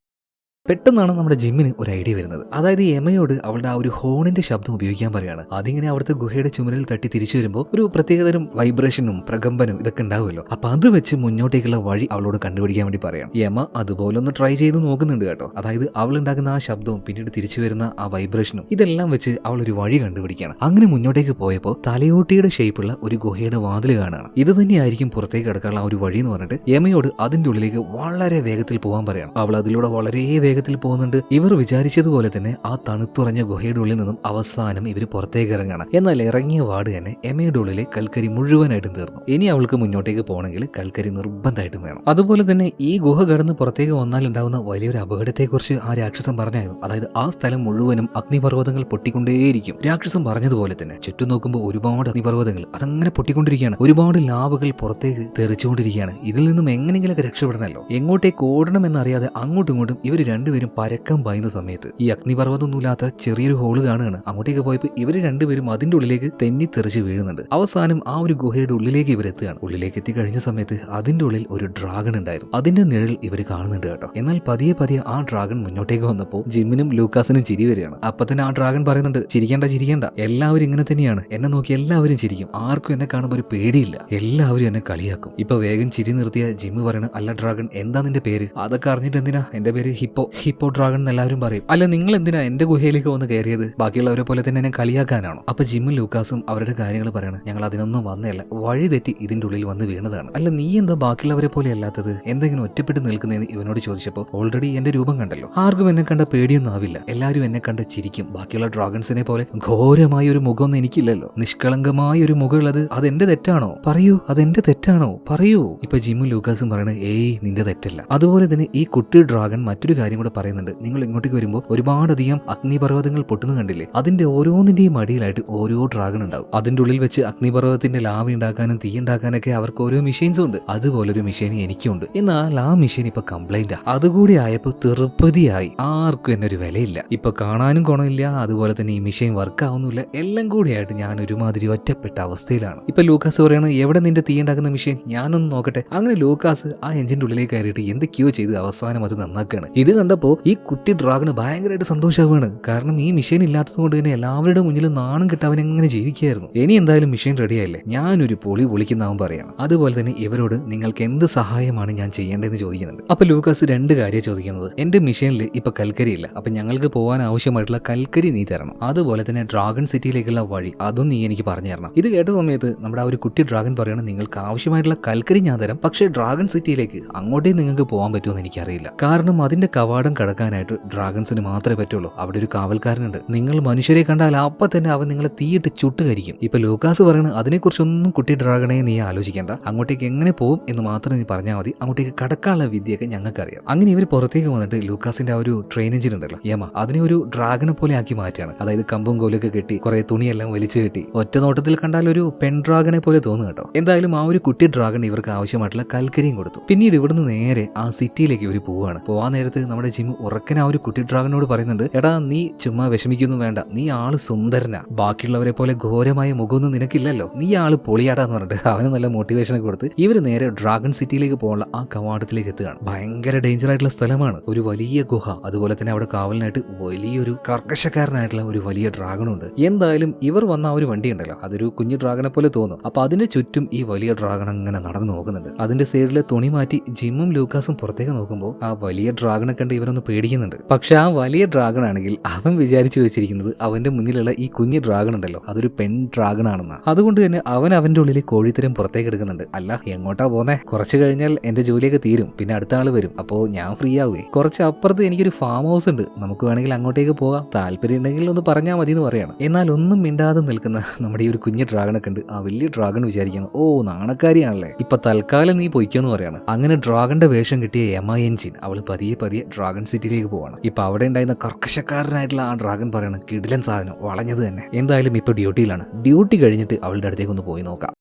പെട്ടെന്നാണ് നമ്മുടെ ജിമ്മിന് ഒരു ഐഡിയ വരുന്നത്. അതായത് എമയോട് അവളുടെ ആ ഒരു ഹോണിന്റെ ശബ്ദം ഉപയോഗിക്കാൻ പറയാണ്. അതിങ്ങനെ അവിടുത്തെ ഗുഹയുടെ ചുമരിൽ തട്ടി തിരിച്ചു വരുമ്പോൾ ഒരു പ്രത്യേകതരം വൈബ്രേഷനും പ്രകമ്പനും ഇതൊക്കെ ഉണ്ടാവുമല്ലോ. അപ്പൊ അത് വെച്ച് മുന്നോട്ടേക്കുള്ള വഴി അവളോട് കണ്ടുപിടിക്കാൻ വേണ്ടി പറയാണ്. യമ അതുപോലെ ഒന്ന് ട്രൈ ചെയ്ത് നോക്കുന്നുണ്ട് കേട്ടോ. അതായത് അവൾ ഉണ്ടാക്കുന്ന ആ ശബ്ദവും പിന്നീട് തിരിച്ചു വരുന്ന ആ വൈബ്രേഷനും ഇതെല്ലാം വെച്ച് അവൾ ഒരു വഴി കണ്ടുപിടിക്കുകയാണ്. അങ്ങനെ മുന്നോട്ടേക്ക് പോയപ്പോൾ തലയോട്ടിയുടെ ഷേപ്പുള്ള ഒരു ഗുഹയുടെ വാതിൽ കാണുകയാണ്. ഇത് തന്നെയായിരിക്കും പുറത്തേക്ക് കിടക്കാനുള്ള ആ ഒരു വഴി എന്ന് പറഞ്ഞിട്ട് യമയോട് അതിന്റെ ഉള്ളിലേക്ക് വളരെ വേഗത്തിൽ പോകാൻ പറയാണ്. അവൾ അതിലൂടെ വളരെ വേഗത്തിൽ പോകുന്നുണ്ട്. ഇവർ വിചാരിച്ചതുപോലെ തന്നെ ആ തണുത്തുറഞ്ഞ ഗുഹയുടെ ഉള്ളിൽ നിന്നും അവസാനം ഇവർ പുറത്തേക്ക് ഇറങ്ങണം. എന്നാൽ ഇറങ്ങിയ വാർഡ് തന്നെ എമയുടെ ഉള്ളിലെ കൽക്കരി മുഴുവനായിട്ടും തീർന്നു. ഇനി അവൾക്ക് മുന്നോട്ടേക്ക് പോകണമെങ്കിൽ കൽക്കരി നിർബന്ധമായിട്ടും വേണം. അതുപോലെ തന്നെ ഈ ഗുഹ കടന്ന് പുറത്തേക്ക് വന്നാൽ ഉണ്ടാവുന്ന വലിയൊരു അപകടത്തെക്കുറിച്ച് ആ രാക്ഷസൻ പറഞ്ഞായിരുന്നു. അതായത് ആ സ്ഥലം മുഴുവനും അഗ്നിപർവ്വതങ്ങൾ പൊട്ടിക്കൊണ്ടേയിരിക്കും. രാക്ഷസൻ പറഞ്ഞതുപോലെ തന്നെ ചുറ്റും നോക്കുമ്പോൾ ഒരുപാട് അഗ്നിപർവ്വതങ്ങൾ അതങ്ങനെ പൊട്ടിക്കൊണ്ടിരിക്കുകയാണ്. ഒരുപാട് ലാവകൾ പുറത്തേക്ക് തെറിച്ചുകൊണ്ടിരിക്കുകയാണ്. ഇതിൽ നിന്നും എങ്ങനെയെങ്കിലൊക്കെ രക്ഷപ്പെടണമല്ലോ. എങ്ങോട്ടേക്ക് ഓടണം എന്നറിയാതെ അങ്ങോട്ടും ഇങ്ങോട്ടും ഇവർ രണ്ടുപേരും പരക്കം പായുന്ന സമയത്ത് ഈ അഗ്നിപർവ്വതമൊന്നുമില്ലാത്ത ചെറിയൊരു ഹോള് കാണുകയാണ്. അങ്ങോട്ടേക്ക് പോയപ്പോൾ ഇവർ രണ്ടുപേരും അതിന്റെ ഉള്ളിലേക്ക് തെന്നിത്തെറിച്ച് വീഴുന്നുണ്ട്. അവസാനം ആ ഒരു ഗുഹയുടെ ഉള്ളിലേക്ക് ഇവരെത്തുകയാണ്. ഉള്ളിലേക്ക് എത്തിക്കഴിഞ്ഞ സമയത്ത് അതിന്റെ ഉള്ളിൽ ഒരു ഡ്രാഗൺ ഉണ്ടായിരുന്നു. അതിന്റെ നിഴൽ ഇവർ കാണുന്നുണ്ട് കേട്ടോ. എന്നാൽ പതിയെ പതിയെ ആ ഡ്രാഗൺ മുന്നോട്ടേക്ക് വന്നപ്പോൾ ജിമ്മിനും ലൂക്കാസിനും ചിരി വരികയാണ്. അപ്പൊ തന്നെ ആ ഡ്രാഗൺ പറയുന്നുണ്ട്, ചിരിക്കേണ്ട ചിരിക്കേണ്ട, എല്ലാവരും ഇങ്ങനെ തന്നെയാണ്, എന്നെ നോക്കി എല്ലാവരും ചിരിക്കും, ആർക്കും എന്നെ കാണുമ്പോൾ ഒരു പേടിയില്ല, എല്ലാവരും എന്നെ കളിയാക്കും. ഇപ്പൊ വേഗം ചിരി നിർത്തിയ ജിമ്മ് പറയണ, അല്ല ഡ്രാഗൺ, എന്താ നിന്റെ പേര്? അതൊക്കെ അറിഞ്ഞിട്ട് എന്തിനാ? എന്റെ പേര് ഹിപ്പോ ഡ്രാഗൺ എന്ന് എല്ലാവരും പറയും. അല്ല നിങ്ങൾ എന്തിനാ എന്റെ ഗുഹയിലേക്ക് വന്ന് കയറിയത്? ബാക്കിയുള്ളവരെ പോലെ തന്നെ എന്നെ കളിയാക്കാനാണോ? അപ്പൊ ജിമ്മും ലൂക്കാസും അവരുടെ കാര്യങ്ങൾ പറയണം, ഞങ്ങൾ അതിനൊന്നും വന്നതല്ല, വഴി തെറ്റി ഇതിന്റെ ഉള്ളിൽ വന്ന് വീണതാണ്. അല്ല നീ എന്താ ബാക്കിയുള്ളവരെ പോലെ അല്ലാത്തത്, എന്തെങ്കിലും ഒറ്റപ്പെട്ട് നിൽക്കുന്നതെന്ന് ഇവനോട് ചോദിച്ചപ്പോൾ, ഓൾറെഡി എന്റെ രൂപം കണ്ടല്ലോ, ആർക്കും എന്നെ കണ്ട പേടിയൊന്നും ആവില്ല, എല്ലാവരും എന്നെ കണ്ട് ചിരിക്കും. ബാക്കിയുള്ള ഡ്രാഗൺസിനെ പോലെ ഘോരമായ ഒരു മുഖമൊന്നും എനിക്കില്ലല്ലോ, നിഷ്കളങ്കമായ ഒരു മുഖമുള്ളത് അതെന്റെ തെറ്റാണോ? പറയൂ, അതെന്റെ തെറ്റാണോ? പറയൂ. ഇപ്പൊ ജിമ്മും ലൂക്കാസും പറയണ, ഏയ് നിന്റെ തെറ്റല്ല. അതുപോലെ തന്നെ ഈ കുട്ടി ഡ്രാഗൺ മറ്റൊരു കാര്യം കൂടെ പറയുന്നുണ്ട്, നിങ്ങൾ ഇങ്ങോട്ടേക്ക് വരുമ്പോൾ ഒരുപാടധികം അഗ്നിപർവ്വതങ്ങൾ പൊട്ടുന്നു കണ്ടില്ലേ, അതിന്റെ ഓരോന്നിന്റെയും അടിയിലായിട്ട് ഓരോ ഡ്രാഗൺ ഉണ്ടാവും. അതിന്റെ ഉള്ളിൽ വെച്ച് അഗ്നിപർവ്വതത്തിന്റെ ലാവ ഉണ്ടാക്കാനും തീ ഉണ്ടാക്കാനൊക്കെ അവർക്ക് ഓരോ മെഷീൻസും ഉണ്ട്. അതുപോലൊരു മെഷീൻ എനിക്കുണ്ട്. എന്നാൽ ആ മെഷീൻ ഇപ്പൊ കംപ്ലൈന്റ്. അതുകൂടി ആയപ്പോ തിരുപ്പതിയായി. ആർക്കും എന്നെ ഒരു വിലയില്ല. ഇപ്പൊ കാണാനും ഗുണമില്ല, അതുപോലെ തന്നെ ഈ മെഷീൻ വർക്ക് ആവുന്നില്ല. എല്ലാം കൂടിയായിട്ട് ഞാൻ ഒരുമാതിരി ഒറ്റപ്പെട്ട അവസ്ഥയിലാണ്. ഇപ്പൊ ലൂക്കാസ് പറയാണ്, എവിടെ നിന്റെ തീ ഉണ്ടാക്കുന്ന മെഷീൻ, ഞാനൊന്ന് നോക്കട്ടെ. അങ്ങനെ ലൂക്കാസ് ആ എഞ്ചിന്റെ ഉള്ളിലേക്ക് കയറിയിട്ട് എന്തൊക്കെയോ ചെയ്ത് അവസാനം അത് നന്നാക്കുകയാണ്. ഇത് കണ്ടപ്പോ ഈ കുട്ടി ഡ്രാഗണ് ഭയങ്കരമായിട്ട് സന്തോഷമാവുകയാണ്. കാരണം ഈ മെഷീൻ ഇല്ലാത്തത് കൊണ്ട് തന്നെ എല്ലാവരുടെ മുന്നിൽ നാണം കിട്ടാൻ അവൻ എങ്ങനെ ജീവിക്കുകയായിരുന്നു. ഇനി എന്തായാലും മെഷീൻ റെഡിയായില്ലേ, ഞാനൊരു പൊളിക്കുന്നവൻ പറയാണ്. അതുപോലെ തന്നെ ഇവരോട് നിങ്ങൾക്ക് എന്ത് സഹായമാണ് ഞാൻ ചെയ്യേണ്ടതെന്ന് ചോദിക്കുന്നുണ്ട്. അപ്പൊ ലൂക്കാസ് രണ്ട് കാര്യം ചോദിക്കുന്നത്, എന്റെ മെഷീനിൽ ഇപ്പൊ കൽക്കരി ഇല്ല, അപ്പൊ ഞങ്ങൾക്ക് പോകാൻ ആവശ്യമായിട്ടുള്ള കൽക്കരി നീ തരണം. അതുപോലെ തന്നെ ഡ്രാഗൺ സിറ്റിയിലേക്കുള്ള വഴി അതും നീ എനിക്ക് പറഞ്ഞു തരണം. ഇത് കേട്ട സമയത്ത് നമ്മുടെ ആ ഒരു കുട്ടി ഡ്രാഗൺ പറയണം, നിങ്ങൾക്ക് ആവശ്യമായിട്ടുള്ള കൽക്കരി ഞാൻ തരാം, പക്ഷേ ഡ്രാഗൺ സിറ്റിയിലേക്ക് അങ്ങോട്ടേ നിങ്ങൾക്ക് പോകാൻ പറ്റുമെന്ന് എനിക്കറിയില്ല. കാരണം അതിന്റെ കവാടം കടക്കാനായിട്ട് ഡ്രാഗൺസിന് മാത്രമേ പറ്റുള്ളൂ. അവിടെ ഒരു കാവൽക്കാരനുണ്ട്. നിങ്ങൾ മനുഷ്യരെ കണ്ടാൽ അപ്പൊ തന്നെ അവൻ നിങ്ങളെ തീയിട്ട് ചുട്ടുകരിക്കും. ഇപ്പൊ ലൂക്കാസ് പറയണത്, അതിനെക്കുറിച്ചൊന്നും കുട്ടി ഡ്രാഗണെ നീ ആലോചിക്കേണ്ട, അങ്ങോട്ടേക്ക് എങ്ങനെ പോകും എന്ന് മാത്രം നീ പറഞ്ഞാൽ മതി, അങ്ങോട്ടേക്ക് കടക്കാനുള്ള വിദ്യയൊക്കെ ഞങ്ങൾക്കറിയാം. അങ്ങനെ ഇവർ പുറത്തേക്ക് വന്നിട്ട് ലൂക്കാസിന്റെ ആ ഒരു ട്രെയിൻ എഞ്ചിൻ ഉണ്ടല്ലോ യമ, അതിനെ ഒരു ഡ്രാഗനെ പോലെ ആക്കി മാറ്റിയാണ്. അതായത് കമ്പും കോലൊക്കെ കെട്ടി കുറെ തുണിയെല്ലാം വലിച്ചു കെട്ടി ഒറ്റ നോട്ടത്തിൽ കണ്ടാൽ ഒരു പെൺ ഡ്രാഗനെ പോലെ തോന്നും കേട്ടോ. എന്തായാലും ആ ഒരു കുട്ടി ഡ്രാഗൺ ഇവർക്ക് ആവശ്യമായിട്ടുള്ള കൽക്കരിയും കൊടുത്തു. പിന്നീട് ഇവിടുന്ന് നേരെ ആ സിറ്റിയിലേക്ക് ഇവർ പോവാണ്. പോവാൻ നേരത്ത് നമ്മുടെ ജിം ഉറക്കൻ ആ ഒരു കുട്ടി ഡ്രാഗനോട് പറയുന്നുണ്ട്, എടാ നീ ചുമ്മാ വിഷമിക്കൊന്നും വേണ്ട, നീ ആള് സുന്ദരനാ, ബാക്കിയുള്ളവരെ പോലെ ഘോരമായ മുഖമൊന്നും നിനക്കില്ലല്ലോ, നീ ആള് പൊളിയാടാന്ന് പറഞ്ഞിട്ട് അവന് നല്ല മോട്ടിവേഷനൊക്കെ കൊടുത്ത് ഇവര് നേരെ ഡ്രാഗൺ സിറ്റിയിലേക്ക് പോകാനുള്ള ആ കവാടത്തിലേക്ക് എത്തുകയാണ്. ഭയങ്കര ഡേഞ്ചർ ആയിട്ടുള്ള സ്ഥലമാണ്. ഒരു വലിയ ഗുഹ, അതുപോലെ തന്നെ അവിടെ കാവലിനായിട്ട് വലിയൊരു കർക്കശക്കാരനായിട്ടുള്ള ഒരു വലിയ ഡ്രാഗണുണ്ട്. എന്തായാലും ഇവർ വന്ന ആ ഒരു വണ്ടി ഉണ്ടല്ലോ, അതൊരു കുഞ്ഞു ഡ്രാഗനെ പോലെ തോന്നും. അപ്പൊ അതിന് ചുറ്റും ഈ വലിയ ഡ്രാഗൺ അങ്ങനെ നടന്നു നോക്കുന്നുണ്ട്. അതിന്റെ സൈഡിലെ തുണി മാറ്റി ജിമ്മും ലൂക്കാസും പുറത്തേക്ക് നോക്കുമ്പോൾ ആ വലിയ ഡ്രാഗണെ കണ്ട് ഇവരൊന്ന് പേടിക്കുന്നുണ്ട്. പക്ഷെ ആ വലിയ ഡ്രാഗൺ ആണെങ്കിൽ അവൻ വിചാരിച്ചു വെച്ചിരിക്കുന്നത് അവന്റെ മുന്നിലുള്ള ഈ കുഞ്ഞു ഡ്രാഗൺ ഉണ്ടല്ലോ അതൊരു പെൺ ഡ്രാഗൺ ആണെന്ന്. അതുകൊണ്ട് തന്നെ അവൻ അവന്റെ ഉള്ളിൽ കോഴിത്തരം പുറത്തേക്ക് എടുക്കുന്നുണ്ട്. അല്ല എങ്ങോട്ടാ പോന്നെ, കുറച്ച് കഴിഞ്ഞാൽ എന്റെ ജോലിയൊക്കെ തീരും, പിന്നെ അടുത്ത ആള് വരും, അപ്പോ ഞാൻ ഫ്രീ ആവുകയെ. കുറച്ച് അപ്പുറത്ത് എനിക്കൊരു ഫാം ഹൗസ് ഉണ്ട്, നമുക്ക് വേണമെങ്കിൽ അങ്ങോട്ടേക്ക് പോകാം, താല്പര്യം ഉണ്ടെങ്കിൽ ഒന്ന് പറഞ്ഞാൽ മതി എന്ന് പറയാണ്. എന്നാൽ ഒന്നും മിണ്ടാതെ നിൽക്കുന്ന നമ്മുടെ ഈ ഒരു കുഞ്ഞു ഡ്രാഗണെ കണ്ട് ആ വലിയ ഡ്രാഗൺ വിചാരിക്കുന്നു, ഓ നാണക്കാരിയാണല്ലേ, ഇപ്പൊ തൽക്കാലം നീ പൊയ്ക്കോന്ന് പറയാണ്. അങ്ങനെ ഡ്രാഗന്റെ വേഷം കിട്ടിയ യമ എഞ്ചിൻ അവൾ പതിയെ ഡ്രാഗൺ സിറ്റിയിലേക്ക് പോവാണ്. ഇപ്പൊ അവിടെ ഉണ്ടായിരുന്ന കർക്കശക്കാരനായിട്ടുള്ള ആ ഡ്രാഗൺ പറയാണ്, കിടിലൻ സാധനം, വളഞ്ഞത് തന്നെ. എന്തായാലും ഇപ്പൊ ഡ്യൂട്ടിയിലാണ്. ഡ്യൂട്ടി കഴിഞ്ഞിട്ട് അവളുടെ അടുത്തേക്ക് ഒന്ന് പോയി നോക്കാം.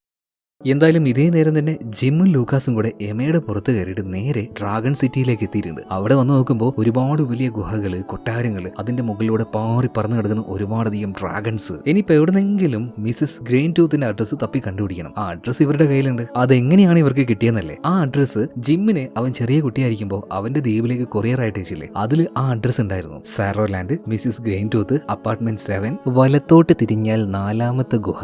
എന്തായാലും ഇതേ നേരം തന്നെ ജിമ്മും ലൂക്കാസും കൂടെ എമയുടെ പുറത്ത് കയറിയിട്ട് നേരെ ഡ്രാഗൺ സിറ്റിയിലേക്ക് എത്തിയിട്ടുണ്ട്. അവിടെ വന്ന് നോക്കുമ്പോൾ ഒരുപാട് വലിയ ഗുഹകള്, കൊട്ടാരങ്ങള്, അതിന്റെ മുകളിലൂടെ പാറി പറന്നു കിടക്കുന്ന ഒരുപാടധികം ഡ്രാഗൺസ്. ഇനിയിപ്പോ എവിടെന്നെങ്കിലും മിസ്സസ് ഗ്രെയിൻ ടൂത്തിന്റെ അഡ്രസ്സ് തപ്പി കണ്ടുപിടിക്കണം. ആ അഡ്രസ്സ് ഇവരുടെ കയ്യിലുണ്ട്. അതെങ്ങനെയാണ് ഇവർക്ക് കിട്ടിയെന്നല്ലേ? ആ അഡ്രസ്സ് ജിമ്മിനെ അവൻ ചെറിയ കുട്ടിയായിരിക്കുമ്പോൾ അവന്റെ ദ്വീപിലേക്ക് കൊറിയർ ആയിട്ട് അയച്ചില്ലേ, അതിൽ ആ അഡ്രസ്സ് ഉണ്ടായിരുന്നു. സാരോലാൻഡ്, മിസ്സിസ് ഗ്രെയിൻ ടൂത്ത്, അപ്പാർട്ട്മെന്റ് 7, വലത്തോട്ട് തിരിഞ്ഞാൽ 4ാമത്തെ ഗുഹ.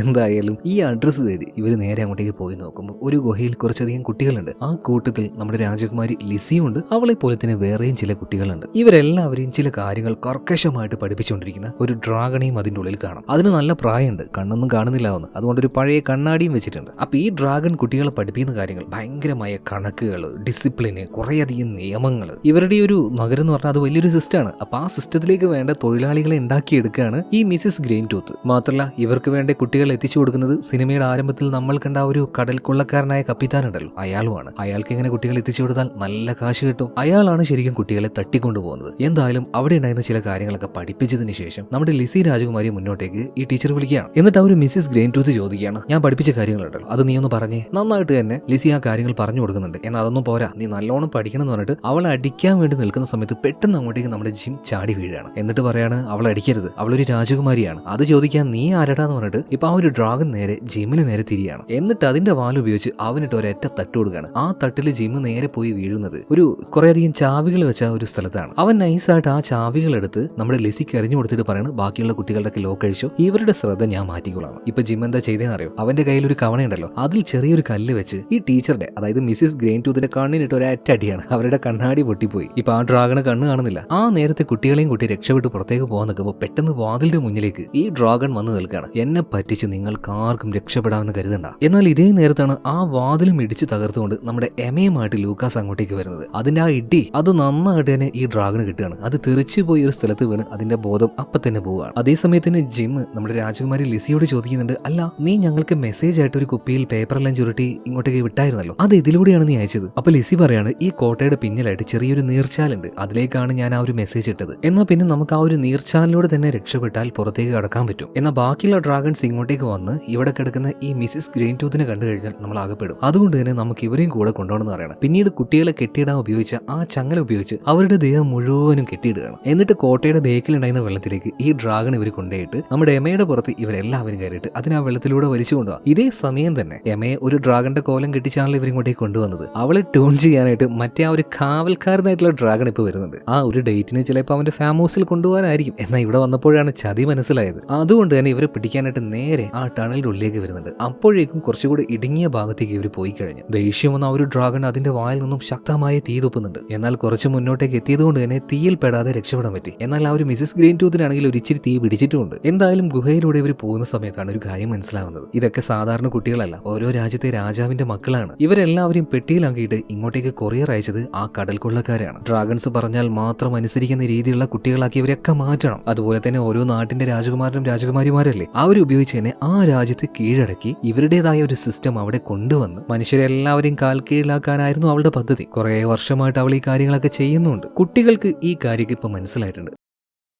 എന്തായാലും ഈ അഡ്രസ്സ് തേടി ഇവർ നേരെ അങ്ങോട്ടേക്ക് പോയി നോക്കുമ്പോൾ ഒരു ഗുഹയിൽ കുറച്ചധികം കുട്ടികളുണ്ട്. ആ കൂട്ടത്തിൽ നമ്മുടെ രാജകുമാരി ലിസിയുണ്ട്. അവളെ പോലെ തന്നെ വേറെയും ചില കുട്ടികളുണ്ട്. ഇവരെല്ലാവരെയും ചില കാര്യങ്ങൾ കർക്കശമായിട്ട് പഠിപ്പിച്ചുകൊണ്ടിരിക്കുന്ന ഒരു ഡ്രാഗണയും അതിന്റെ ഉള്ളിൽ കാണാം. അതിന് നല്ല പ്രായമുണ്ട്, കണ്ണൊന്നും കാണുന്നില്ലാവുന്നു. അതുകൊണ്ട് ഒരു പഴയ കണ്ണാടിയും വെച്ചിട്ടുണ്ട്. അപ്പൊ ഈ ഡ്രാഗൺ കുട്ടികളെ പഠിപ്പിക്കുന്ന കാര്യങ്ങൾ ഭയങ്കരമായ കണക്കുകൾ, ഡിസിപ്ലിന്, കുറേയധികം നിയമങ്ങൾ. ഇവരുടെ ഒരു നഗരം എന്ന് പറഞ്ഞാൽ അത് വലിയൊരു സിസ്റ്റമാണ്. അപ്പൊ ആ സിസ്റ്റത്തിലേക്ക് വേണ്ട തൊഴിലാളികളെ ഉണ്ടാക്കിയെടുക്കുകയാണ് ഈ മിസ്സിസ് ഗ്രെയിൻ ടൂത്ത്. മാത്രമല്ല ഇവർക്ക് വേണ്ട കുട്ടികളെ എത്തിച്ചു കൊടുക്കുന്നത് സിനിമയുടെ ആരംഭത്തിൽ നമ്മൾ കണ്ട ഒരു കടൽ കൊള്ളക്കാരനായ കപ്പിത്താനുണ്ടല്ലോ, അയാളുമാണ്. അയാൾക്ക് എങ്ങനെ കുട്ടികളെ എത്തിച്ചു കൊടുത്താൽ നല്ല കാശ് കിട്ടും. അയാളാണ് ശരിക്കും കുട്ടികളെ തട്ടിക്കൊണ്ടുപോകുന്നത്. എന്തായാലും അവിടെ ഉണ്ടായിരുന്ന ചില കാര്യങ്ങളൊക്കെ പഠിപ്പിച്ചതിന് ശേഷം നമ്മുടെ ലിസി രാജകുമാരിയെ മുന്നോട്ടേക്ക് ഈ ടീച്ചർ വിളിക്കുകയാണ്. എന്നിട്ട് അവർ മിസ്സിസ് ഗ്രെയിൻ ടൂത്ത് ചോദിക്കുകയാണ്, ഞാൻ പഠിപ്പിച്ച കാര്യങ്ങളുണ്ടല്ലോ അത് നീ ഒന്ന് പറഞ്ഞേ. നന്നായിട്ട് തന്നെ ലിസി ആ കാര്യങ്ങൾ പറഞ്ഞു കൊടുക്കുന്നുണ്ട്. എന്നാൽ അതൊന്നും പോരാ, നീ നല്ലോണം പഠിക്കണം എന്ന് പറഞ്ഞിട്ട് അവളെ അടിക്കാൻ വേണ്ടി നിൽക്കുന്ന സമയത്ത് പെട്ടെന്ന് അങ്ങോട്ടേക്ക് നമ്മുടെ ജിം ചാടി വീഴാണ്. എന്നിട്ട് പറയാണ്, അവളെ അടിക്കരുത്, അവളൊരു രാജകുമാരിയാണ്, അത് ചോദിക്കാൻ നീ ആരടാന്ന് പറഞ്ഞിട്ട് ഇപ്പൊ ആ ഒരു ഡ്രാഗൺ നേരെ ജിമ്മിന് നേരെ തിരിയാണ്. എന്നിട്ട് അതിന്റെ വാലുപയോഗിച്ച് അവനിട്ട് ഒരൊറ്റ തട്ട് കൊടുക്കുകയാണ്. ആ തട്ടിൽ ജിമ്മ് നേരെ പോയി വീഴുന്നത് ഒരു കുറേയധികം ചാവികൾ വെച്ച ഒരു സ്ഥലത്താണ്. അവൻ നൈസായിട്ട് ആ ചാവികൾ എടുത്ത് നമ്മുടെ ലിസിക്ക് എറിഞ്ഞു കൊടുത്തിട്ട് പറയാണ്, ബാക്കിയുള്ള കുട്ടികളുടെ ലോക്ക് കഴിച്ചു, ഇവരുടെ ശ്രദ്ധ ഞാൻ മാറ്റിക്കൊള്ളാം. ഇപ്പൊ ജിം എന്താ ചെയ്തതെന്ന് അറിയോ? അവന്റെ കയ്യിൽ ഒരു കവണയുണ്ടല്ലോ, അതിൽ ചെറിയൊരു കല്ല് വെച്ച് ഈ ടീച്ചറുടെ, അതായത് മിസ്സിസ് ഗ്രെയിൻ ടൂത്തിന്റെ കണ്ണിനിട്ട് ഒരൊറ്റ അടിയാണ്. അവരുടെ കണ്ണാടി പൊട്ടിപ്പോയി. ഇപ്പൊ ആ ഡ്രാഗണ് കണ്ണ് കാണുന്നില്ല. ആ നേരത്തെ കുട്ടികളെയും കുട്ടി രക്ഷപ്പെട്ട് പുറത്തേക്ക് പോകാൻ നിൽക്കുമ്പോൾ പെട്ടെന്ന് വാതിലിന്റെ മുന്നിലേക്ക് ഈ ഡ്രാഗൺ വന്ന് നിൽക്കുകയാണ്. എന്നെ പറ്റിച്ച് നിങ്ങൾക്ക് ആർക്കും രക്ഷപ്പെടാമെന്ന് കരുതണ്ട, വേണ്ട. എന്നാൽ ഇതേ നേരത്താണ് ആ വാതിലും ഇടിച്ച് തകർത്തുകൊണ്ട് നമ്മുടെ എമയുമായിട്ട് ലൂക്കാസ് അങ്ങോട്ടേക്ക് വരുന്നത്. അതിന്റെ ആ ഇടി അത് നന്നായിട്ട് തന്നെ ഈ ഡ്രാഗണ് കിട്ടുകയാണ്. അത് തെറിച്ചു പോയി ഒരു സ്ഥലത്ത് വീണ് അതിന്റെ ബോധം അപ്പൊ തന്നെ പോവുകയാണ്. അതേസമയത്തിന് ജിം നമ്മുടെ രാജകുമാരി ലിസിയോട് ചോദിക്കുന്നുണ്ട്, അല്ല നീ ഞങ്ങൾക്ക് മെസ്സേജ് ആയിട്ട് ഒരു കുപ്പിയിൽ പേപ്പറെല്ലാം ചുരുട്ടി ഇങ്ങോട്ടേക്ക് വിട്ടായിരുന്നല്ലോ, അത് ഇതിലൂടെയാണ് നീ അയച്ചത്? അപ്പൊ ലിസി പറയാണ്, ഈ കോട്ടയുടെ പിന്നിലായിട്ട് ചെറിയൊരു നീർച്ചാലുണ്ട്, അതിലേക്കാണ് ഞാൻ ആ ഒരു മെസ്സേജ് ഇട്ടത്. എന്നാൽ പിന്നെ നമുക്ക് ആ ഒരു നീർച്ചാലിലൂടെ തന്നെ രക്ഷപ്പെട്ടാൽ പുറത്തേക്ക് കടക്കാൻ പറ്റും. എന്നാൽ ബാക്കിയുള്ള ഡ്രാഗൺസ് ഇങ്ങോട്ടേക്ക് വന്ന് ഇവിടെ കിടക്കുന്ന ഈ മിസിസ് ഗ്രീൻ ടൂത്തിനെ കണ്ടു കഴിഞ്ഞാൽ നമ്മൾ ആകപ്പെടും. അതുകൊണ്ട് തന്നെ നമുക്ക് ഇവരെയും കൂടെ കൊണ്ടുപോകണമെന്ന് പറയണം. പിന്നീട് കുട്ടികളെ കെട്ടിയിടാൻ ഉപയോഗിച്ച ആ ചങ്ങല ഉപയോഗിച്ച് അവരുടെ ദേഹം മുഴുവനും കെട്ടിയിടുകയാണ്. എന്നിട്ട് കോട്ടയുടെ ബേക്കിലുണ്ടായിരുന്ന വെള്ളത്തിലേക്ക് ഈ ഡ്രാഗൺ ഇവർ കൊണ്ടുപോയിട്ട് നമ്മുടെ എമയുടെ പുറത്ത് ഇവരെല്ലാവരും കയറിയിട്ട് അതിന് ആ വെള്ളത്തിലൂടെ വലിച്ചു കൊണ്ടുപോകാം. ഇതേ സമയം തന്നെ എമയെ ഒരു ഡ്രാഗന്റെ കോലം കെട്ടിച്ചാണല്ലോ ഇവരിങ്ങോട്ടേക്ക് കൊണ്ടുവന്നത്. അവളെ ട്യൂൺ ചെയ്യാനായിട്ട് മറ്റേ ആ ഒരു കാവൽക്കാരനായിട്ടുള്ള ഡ്രാഗൺ ഇപ്പൊ വരുന്നുണ്ട്. ആ ഒരു ഡേറ്റിന് ചിലപ്പോൾ അവന്റെ ഫാം ഹൗസിൽ കൊണ്ടുപോകാനായിരിക്കും. എന്നാൽ ഇവിടെ വന്നപ്പോഴാണ് ചതി മനസ്സിലായത്. അതുകൊണ്ട് തന്നെ ഇവരെ പിടിക്കാനായിട്ട് നേരെ ആ ടണലിന്റെ ഉള്ളിലേക്ക് വരുന്നുണ്ട്. അപ്പോഴേക്കും കുറച്ചുകൂടി ഇടുങ്ങിയ ഭാഗത്തേക്ക് ഇവർ പോയി കഴിഞ്ഞു. ദേഷ്യം വന്ന ആ ഒരു ഡ്രാഗൺ അതിന്റെ വായിൽ നിന്നും ശക്തമായ തീ തുപ്പുന്നുണ്ട്. എന്നാൽ കുറച്ച് മുന്നോട്ടേക്ക് എത്തിയതുകൊണ്ട് തന്നെ തീയിൽ പെടാതെ രക്ഷപ്പെടാൻ പറ്റി. എന്നാൽ ആ ഒരു മിസിസ് ഗ്രീൻ ടൂത്തിനാണെങ്കിൽ ഒരു ഇച്ചിരി തീ പിടിച്ചിട്ടുമുണ്ട്. എന്തായാലും ഗുഹയിലൂടെ ഇവർ പോകുന്ന സമയത്താണ് ഒരു കാര്യം മനസ്സിലാവുന്നത്. ഇതൊക്കെ സാധാരണ കുട്ടികളല്ല, ഓരോ രാജ്യത്തെ രാജാവിന്റെ മക്കളാണ്. ഇവരെല്ലാവരും പെട്ടിയിലാക്കിയിട്ട് ഇങ്ങോട്ടേക്ക് കൊറിയർ അയച്ചത് ആ കടൽ കൊള്ളക്കാരാണ്. ഡ്രാഗൺസ് പറഞ്ഞാൽ മാത്രം അനുസരിക്കുന്ന രീതിയിലുള്ള കുട്ടികളാക്കി ഇവരൊക്കെ മാറ്റണം. അതുപോലെ തന്നെ ഓരോ നാട്ടിന്റെ രാജകുമാരനും രാജകുമാരിമാരല്ലേ, അവരുപയോഗിച്ച് തന്നെ ആ രാജ്യത്തെ കീഴടക്കി ഇവരുടേതായ ഒരു സിസ്റ്റം അവിടെ കൊണ്ടുവന്ന് മനുഷ്യരെല്ലാവരെയും കാൽ കീഴിലാക്കാനായിരുന്നു അവളുടെ പദ്ധതി. കുറെ വർഷമായിട്ട് അവൾ ഈ കാര്യങ്ങളൊക്കെ ചെയ്യുന്നുണ്ട്. കുട്ടികൾക്ക് ഈ കാര്യം ഇപ്പൊ മനസ്സിലായിട്ടുണ്ട്.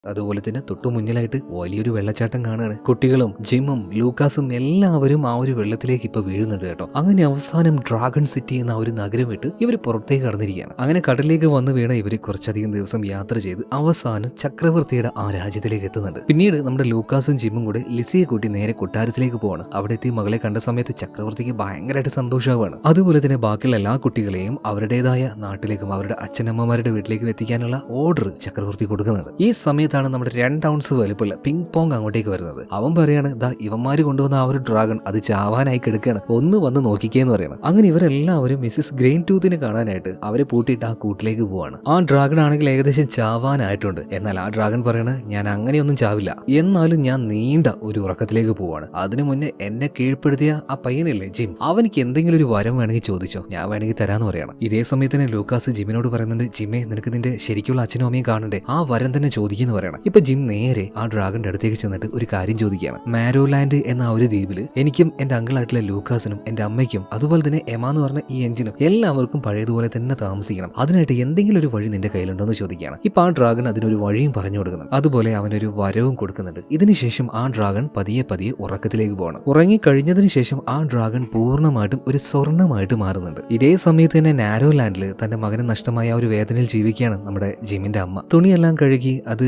അതുപോലെ തന്നെ തൊട്ടു മുന്നിലായിട്ട് വലിയൊരു വെള്ളച്ചാട്ടം കാണുകയാണ്. കുട്ടികളും ജിമ്മും ലൂക്കാസും എല്ലാവരും ആ ഒരു വെള്ളത്തിലേക്ക് ഇപ്പൊ വീഴുന്നുണ്ട് കേട്ടോ. അങ്ങനെ അവസാനം ഡ്രാഗൺ സിറ്റി എന്ന ഒരു നഗരം വിട്ട് ഇവർ പുറത്തേക്ക് കടന്നിരിക്കുകയാണ്. അങ്ങനെ കടലിലേക്ക് വന്ന് വീണ ഇവര് കുറച്ചധികം ദിവസം യാത്ര ചെയ്ത് അവസാനം ചക്രവർത്തിയുടെ ആ രാജ്യത്തിലേക്ക് എത്തുന്നുണ്ട്. പിന്നീട് നമ്മുടെ ലൂക്കാസും ജിമ്മും കൂടെ ലിസിയെ കൂട്ടി നേരെ കൊട്ടാരത്തിലേക്ക് പോവാണ്. അവിടെ എത്തി മകളെ കണ്ട സമയത്ത് ചക്രവർത്തിക്ക് ഭയങ്കരമായിട്ട് സന്തോഷമാവാണ്. അതുപോലെ തന്നെ ബാക്കിയുള്ള എല്ലാ കുട്ടികളെയും അവരുടേതായ നാട്ടിലേക്കും അവരുടെ അച്ഛനമ്മമാരുടെ വീട്ടിലേക്കും എത്തിക്കാനുള്ള ഓർഡർ ചക്രവർത്തി കൊടുക്കുന്നുണ്ട്. ഈ സമയത്ത് നമ്മുടെ 2 ഔൺസ് വലുപ്പമുള്ള പിങ് പോങ് അങ്ങോട്ടേക്ക് വരുന്നത്. അവൻ പറയാണ്, ദാ ഇവന്മാര് കൊണ്ടുവന്ന ആ ഒരു ഡ്രാഗൺ അത് ചാവാനായി കിടക്കുകയാണ്, ഒന്ന് വന്ന് നോക്കിക്കേന്ന് പറയണം. അങ്ങനെ ഇവരെല്ലാവരും മിസ്സിസ് ഗ്രെയിൻ ടൂത്തിനെ കാണാനായിട്ട് അവരെ പൂട്ടിയിട്ട് ആ കൂട്ടിലേക്ക് പോവാണ്. ആ ഡ്രാഗൺ ആണെങ്കിൽ ഏകദേശം ചാവാനായിട്ടുണ്ട്. എന്നാൽ ആ ഡ്രാഗൺ പറയണ, ഞാൻ അങ്ങനെയൊന്നും ചാവില്ല, എന്നാലും ഞാൻ നീണ്ട ഒരു ഉറക്കത്തിലേക്ക് പോവാണ്. അതിനു മുന്നേ എന്നെ കീഴ്പ്പെടുത്തിയ ആ പയ്യനല്ലേ ജിം, അവനിക്ക് എന്തെങ്കിലും ഒരു വരം വേണമെങ്കിൽ ചോദിച്ചോ, ഞാൻ വേണമെങ്കിൽ തരാന്ന് പറയണം. ഇതേ സമയത്ത് തന്നെ ലൂക്കാസ് ജിമ്മിനോട് പറയുന്നുണ്ട്, ജിമ്മേ നിനക്ക് നിന്റെ ശരിക്കുള്ള അച്ഛനും അമ്മയും കാണണ്ടേ, ആ വരം തന്നെ ചോദിക്കുന്നു പറയണം. ഇപ്പൊ ജിം നേരെ ആ ഡ്രാഗന്റെ അടുത്തേക്ക് ചെന്നിട്ട് ഒരു കാര്യം ചോദിക്കുകയാണ്. മാരോലാൻഡ് എന്ന ഒരു ദ്വീപില് എനിക്കും എന്റെ അങ്കിളായിട്ടുള്ള ലൂക്കാസിനും എന്റെ അമ്മയ്ക്കും അതുപോലെ തന്നെ എമ എന്ന് പറഞ്ഞ ഈ എഞ്ചിനും എല്ലാവർക്കും പഴയതുപോലെ തന്നെ താമസിക്കണം. അതിനായിട്ട് എന്തെങ്കിലും ഒരു വഴി നിന്റെ കയ്യിലുണ്ടോ എന്ന് ചോദിക്കുകയാണ്. ഇപ്പൊ ആ ഡ്രാഗൺ അതിനൊരു വഴിയും പറഞ്ഞു കൊടുക്കുന്നുണ്ട്. അതുപോലെ അവനൊരു വരവും കൊടുക്കുന്നുണ്ട്. ഇതിനുശേഷം ആ ഡ്രാഗൺ പതിയെ പതിയെ ഉറക്കത്തിലേക്ക് പോകണം. ഉറങ്ങിക്കഴിഞ്ഞതിന് ശേഷം ആ ഡ്രാഗൺ പൂർണ്ണമായിട്ടും ഒരു സ്വർണ്ണമായിട്ട് മാറുന്നുണ്ട്. ഇതേ സമയത്ത് തന്നെ നാരോലാൻഡില് തന്റെ മകന് നഷ്ടമായ ഒരു വേദനയിൽ ജീവിക്കുകയാണ് നമ്മുടെ ജിമ്മിന്റെ അമ്മ. തുണിയെല്ലാം കഴുകി അത്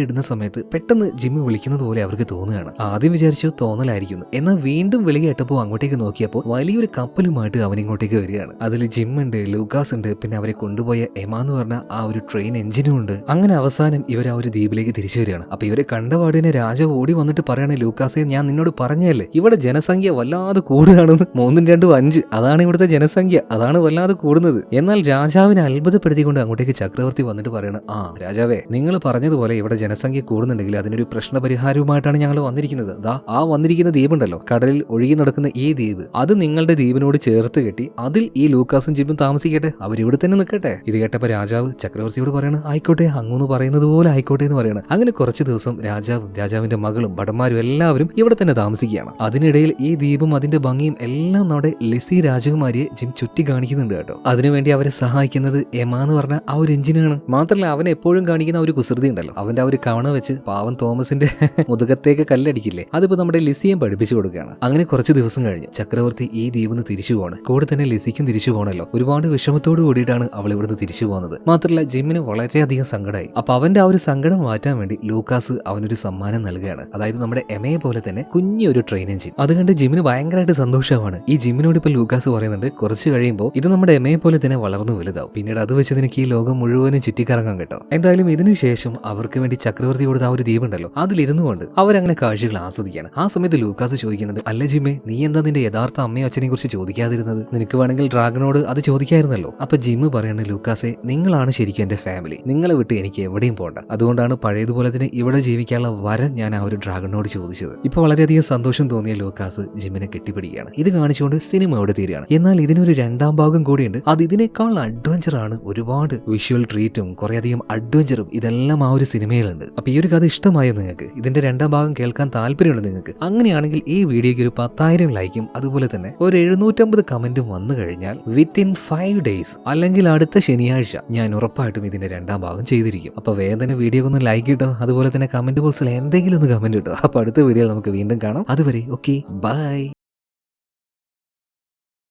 ഇടുന്ന സമയത്ത് പെട്ടെന്ന് ജിമ്മി വിളിക്കുന്നത് പോലെ അവർക്ക് തോന്നുകയാണ്. ആദ്യം വിചാരിച്ചു തോന്നലായിരിക്കുന്നു. എന്നാൽ വീണ്ടും വിളി കേട്ടപ്പോൾ അങ്ങോട്ടേക്ക് നോക്കിയപ്പോൾ വലിയൊരു കപ്പലുമായിട്ട് അവൻ ഇങ്ങോട്ടേക്ക് വരികയാണ്. അതിൽ ജിം ഉണ്ട്, ലൂക്കാസ് ഉണ്ട്, പിന്നെ അവരെ കൊണ്ടുപോയ എമ എന്ന് പറഞ്ഞ ആ ഒരു ട്രെയിൻ എഞ്ചിനും ഉണ്ട്. അങ്ങനെ അവസാനം ഇവർ ആ ഒരു ദ്വീപിലേക്ക് തിരിച്ചു വരികയാണ്. അപ്പൊ ഇവരെ കണ്ടപാടിനെ രാജാവ് ഓടി വന്നിട്ട് പറയാണ്, ലൂക്കാസെ ഞാൻ നിന്നോട് പറഞ്ഞല്ലേ ഇവിടെ ജനസംഖ്യ വല്ലാതെ കൂടുകയാണെന്ന്, 3, 2, 5 അതാണ് ഇവിടുത്തെ ജനസംഖ്യ, അതാണ് വല്ലാതെ കൂടുന്നത്. എന്നാൽ രാജാവിനെ അത്ഭുതപ്പെടുത്തിക്കൊണ്ട് അങ്ങോട്ടേക്ക് ചക്രവർത്തി വന്നിട്ട് പറയണം, ആ രാജാവേ നിങ്ങൾ പറഞ്ഞതുപോലെ ഇവിടെ ജനസംഖ്യ കൂടുന്നുണ്ടെങ്കിൽ അതിനൊരു പ്രശ്നപരിഹാരവുമായിട്ടാണ് ഞങ്ങൾ വന്നിരിക്കുന്നത്. ദാ ആ വന്നിരിക്കുന്ന ദ്വീപുണ്ടല്ലോ, കടലിൽ ഒഴുകി നടക്കുന്ന ഈ ദ്വീപ്, അത് നിങ്ങളുടെ ദ്വീപിനോട് ചേർത്ത് കെട്ടി അതിൽ ഈ ലൂക്കാസും ജിമ്മും താമസിക്കട്ടെ, അവരിവിടെ തന്നെ നിൽക്കട്ടെ. ഇത് കേട്ടപ്പോ രാജാവ് ചക്രവർത്തിയോട് പറയണം, ആയിക്കോട്ടെ അങ്ങൂന്ന് പറയുന്നത് പോലെ ആയിക്കോട്ടെ എന്ന് പറയണം. അങ്ങനെ കുറച്ച് ദിവസം രാജാവും രാജാവിന്റെ മകളും ഭടന്മാരും എല്ലാവരും ഇവിടെ തന്നെ താമസിക്കുകയാണ്. അതിനിടയിൽ ഈ ദ്വീപും അതിന്റെ ഭംഗിയും എല്ലാം നമ്മുടെ ലിസി രാജകുമാരിയെ ജിം ചുറ്റി കാണിക്കുന്നുണ്ട് കേട്ടോ. അതിനുവേണ്ടി അവരെ സഹായിക്കുന്നത് എമ എന്ന് പറഞ്ഞ ആ ഒരു എഞ്ചിനാണ്. മാത്രമല്ല അവൻ എപ്പോഴും കാണിക്കുന്ന ഒരു കുസൃതി ഉണ്ടല്ലോ, അവന്റെ ആ ഒരു കവണ വെച്ച് പാവം തോമസിന്റെ മുതുകത്തേക്ക് കല്ലടിക്കില്ലേ, അതിപ്പോ നമ്മുടെ ലിസിയും പഠിപ്പിച്ചു കൊടുക്കുകയാണ്. അങ്ങനെ കുറച്ച് ദിവസം കഴിഞ്ഞ് ചക്രവർത്തി ഈ ദ്വീപിന്ന് തിരിച്ചു പോവാണ്. കൂടെ തന്നെ ലിസിക്കും തിരിച്ചു പോകണല്ലോ. ഒരുപാട് വിഷമത്തോട് കൂടിയിട്ടാണ് അവൾ ഇവിടുന്ന് തിരിച്ചു പോകുന്നത്. മാത്രമല്ല ജിമ്മിന് വളരെയധികം സങ്കടമായി. അപ്പൊ അവന്റെ ആ ഒരു സങ്കടം മാറ്റാൻ വേണ്ടി ലൂക്കാസ് അവനൊരു സമ്മാനം നൽകുകയാണ്. അതായത് നമ്മുടെ എമയെ പോലെ തന്നെ കുഞ്ഞൊരു ട്രെയിൻ എഞ്ചിൻ. അത് കണ്ട് ജിമ്മിന് ഭയങ്കരമായിട്ട് സന്തോഷമാണ്. ഈ ജിമ്മിനോട് ഇപ്പൊ ലൂക്കാസ് പറയുന്നുണ്ട്, കുറച്ച് കഴിയുമ്പോൾ ഇത് നമ്മുടെ എമയെ പോലെ തന്നെ വളർന്നു വലുതാവും, പിന്നീട് അത് വെച്ച് നിനക്ക് ഈ ലോകം മുഴുവനും ചുറ്റിക്കറങ്ങാൻ കേട്ടോ. എന്തായാലും ഇതിനുശേഷം അവർക്ക് വേണ്ടി ചക്രവർത്തി കൊടുത്ത ആ ഒരു ദ്വീപുണ്ടല്ലോ അതിലിരുന്നു കൊണ്ട് അവരങ്ങനെ കാഴ്ചകൾ ആസ്വദിക്കുകയാണ്. ആ സമയത്ത് ലൂക്കാസ് ചോദിക്കുന്നത്, അല്ല ജിമ്മേ, നീ എന്താ നിന്റെ യഥാർത്ഥ അമ്മയും അച്ഛനെ കുറിച്ച് ചോദിക്കാതിരുന്നത്? നിനക്ക് വേണമെങ്കിൽ ഡ്രാഗനോട് അത് ചോദിക്കായിരുന്നല്ലോ. അപ്പൊ ജിമ്മ് പറയുന്നത്, ലൂക്കാസെ, നിങ്ങളാണ് ശരിക്കും എന്റെ ഫാമിലി. നിങ്ങളെ വിട്ട് എനിക്ക് എവിടെയും പോകണ്ട. അതുകൊണ്ടാണ് പഴയതുപോലെ തന്നെ ഇവിടെ ജീവിക്കാനുള്ള വരം ഞാൻ ആ ഒരു ഡ്രാഗനോട് ചോദിച്ചത്. ഇപ്പൊ വളരെയധികം സന്തോഷം തോന്നിയ ലൂക്കാസ് ജിമ്മിനെ കെട്ടിപ്പിടിക്കുകയാണ്. ഇത് കാണിച്ചുകൊണ്ട് സിനിമ അവിടെ തീരുകയാണ്. എന്നാൽ ഇതിനൊരു രണ്ടാം ഭാഗം കൂടിയുണ്ട്. അത് ഇതിനേക്കാൾ അഡ്വഞ്ചർ ആണ്. ഒരുപാട് വിഷ്വൽ ട്രീറ്റും കുറേയധികം അഡ്വഞ്ചറും ഇതെല്ലാം ആ ഒരു സിനിമയിലുണ്ട്. അപ്പൊ ഈ ഒരു കഥ ഇഷ്ടമായോ നിങ്ങൾക്ക്? ഇതിന്റെ രണ്ടാം ഭാഗം കേൾക്കാൻ താല്പര്യമുണ്ട് നിങ്ങൾക്ക്? അങ്ങനെയാണെങ്കിൽ ഈ വീഡിയോയ്ക്ക് ഒരു 10,000 ലൈക്കും അതുപോലെ തന്നെ ഒരു 750 കമന്റും വന്നു കഴിഞ്ഞാൽ വിത്തിൻ 5 ഡേയ്സ് അല്ലെങ്കിൽ അടുത്ത ശനിയാഴ്ച ഞാൻ ഉറപ്പായിട്ടും ഇതിന്റെ രണ്ടാം ഭാഗം ചെയ്തിരിക്കും. അപ്പൊ വേഗം തന്നെ വീഡിയോ ഒന്ന് ലൈക്ക് കിട്ടോ, അതുപോലെ തന്നെ കമന്റ് ബോക്സിൽ എന്തെങ്കിലും ഒന്ന് കമന്റ് കിട്ടോ. അപ്പൊ അടുത്ത വീഡിയോയിൽ നമുക്ക് വീണ്ടും കാണാം. അതുവരെ ഓക്കെ, ബൈ.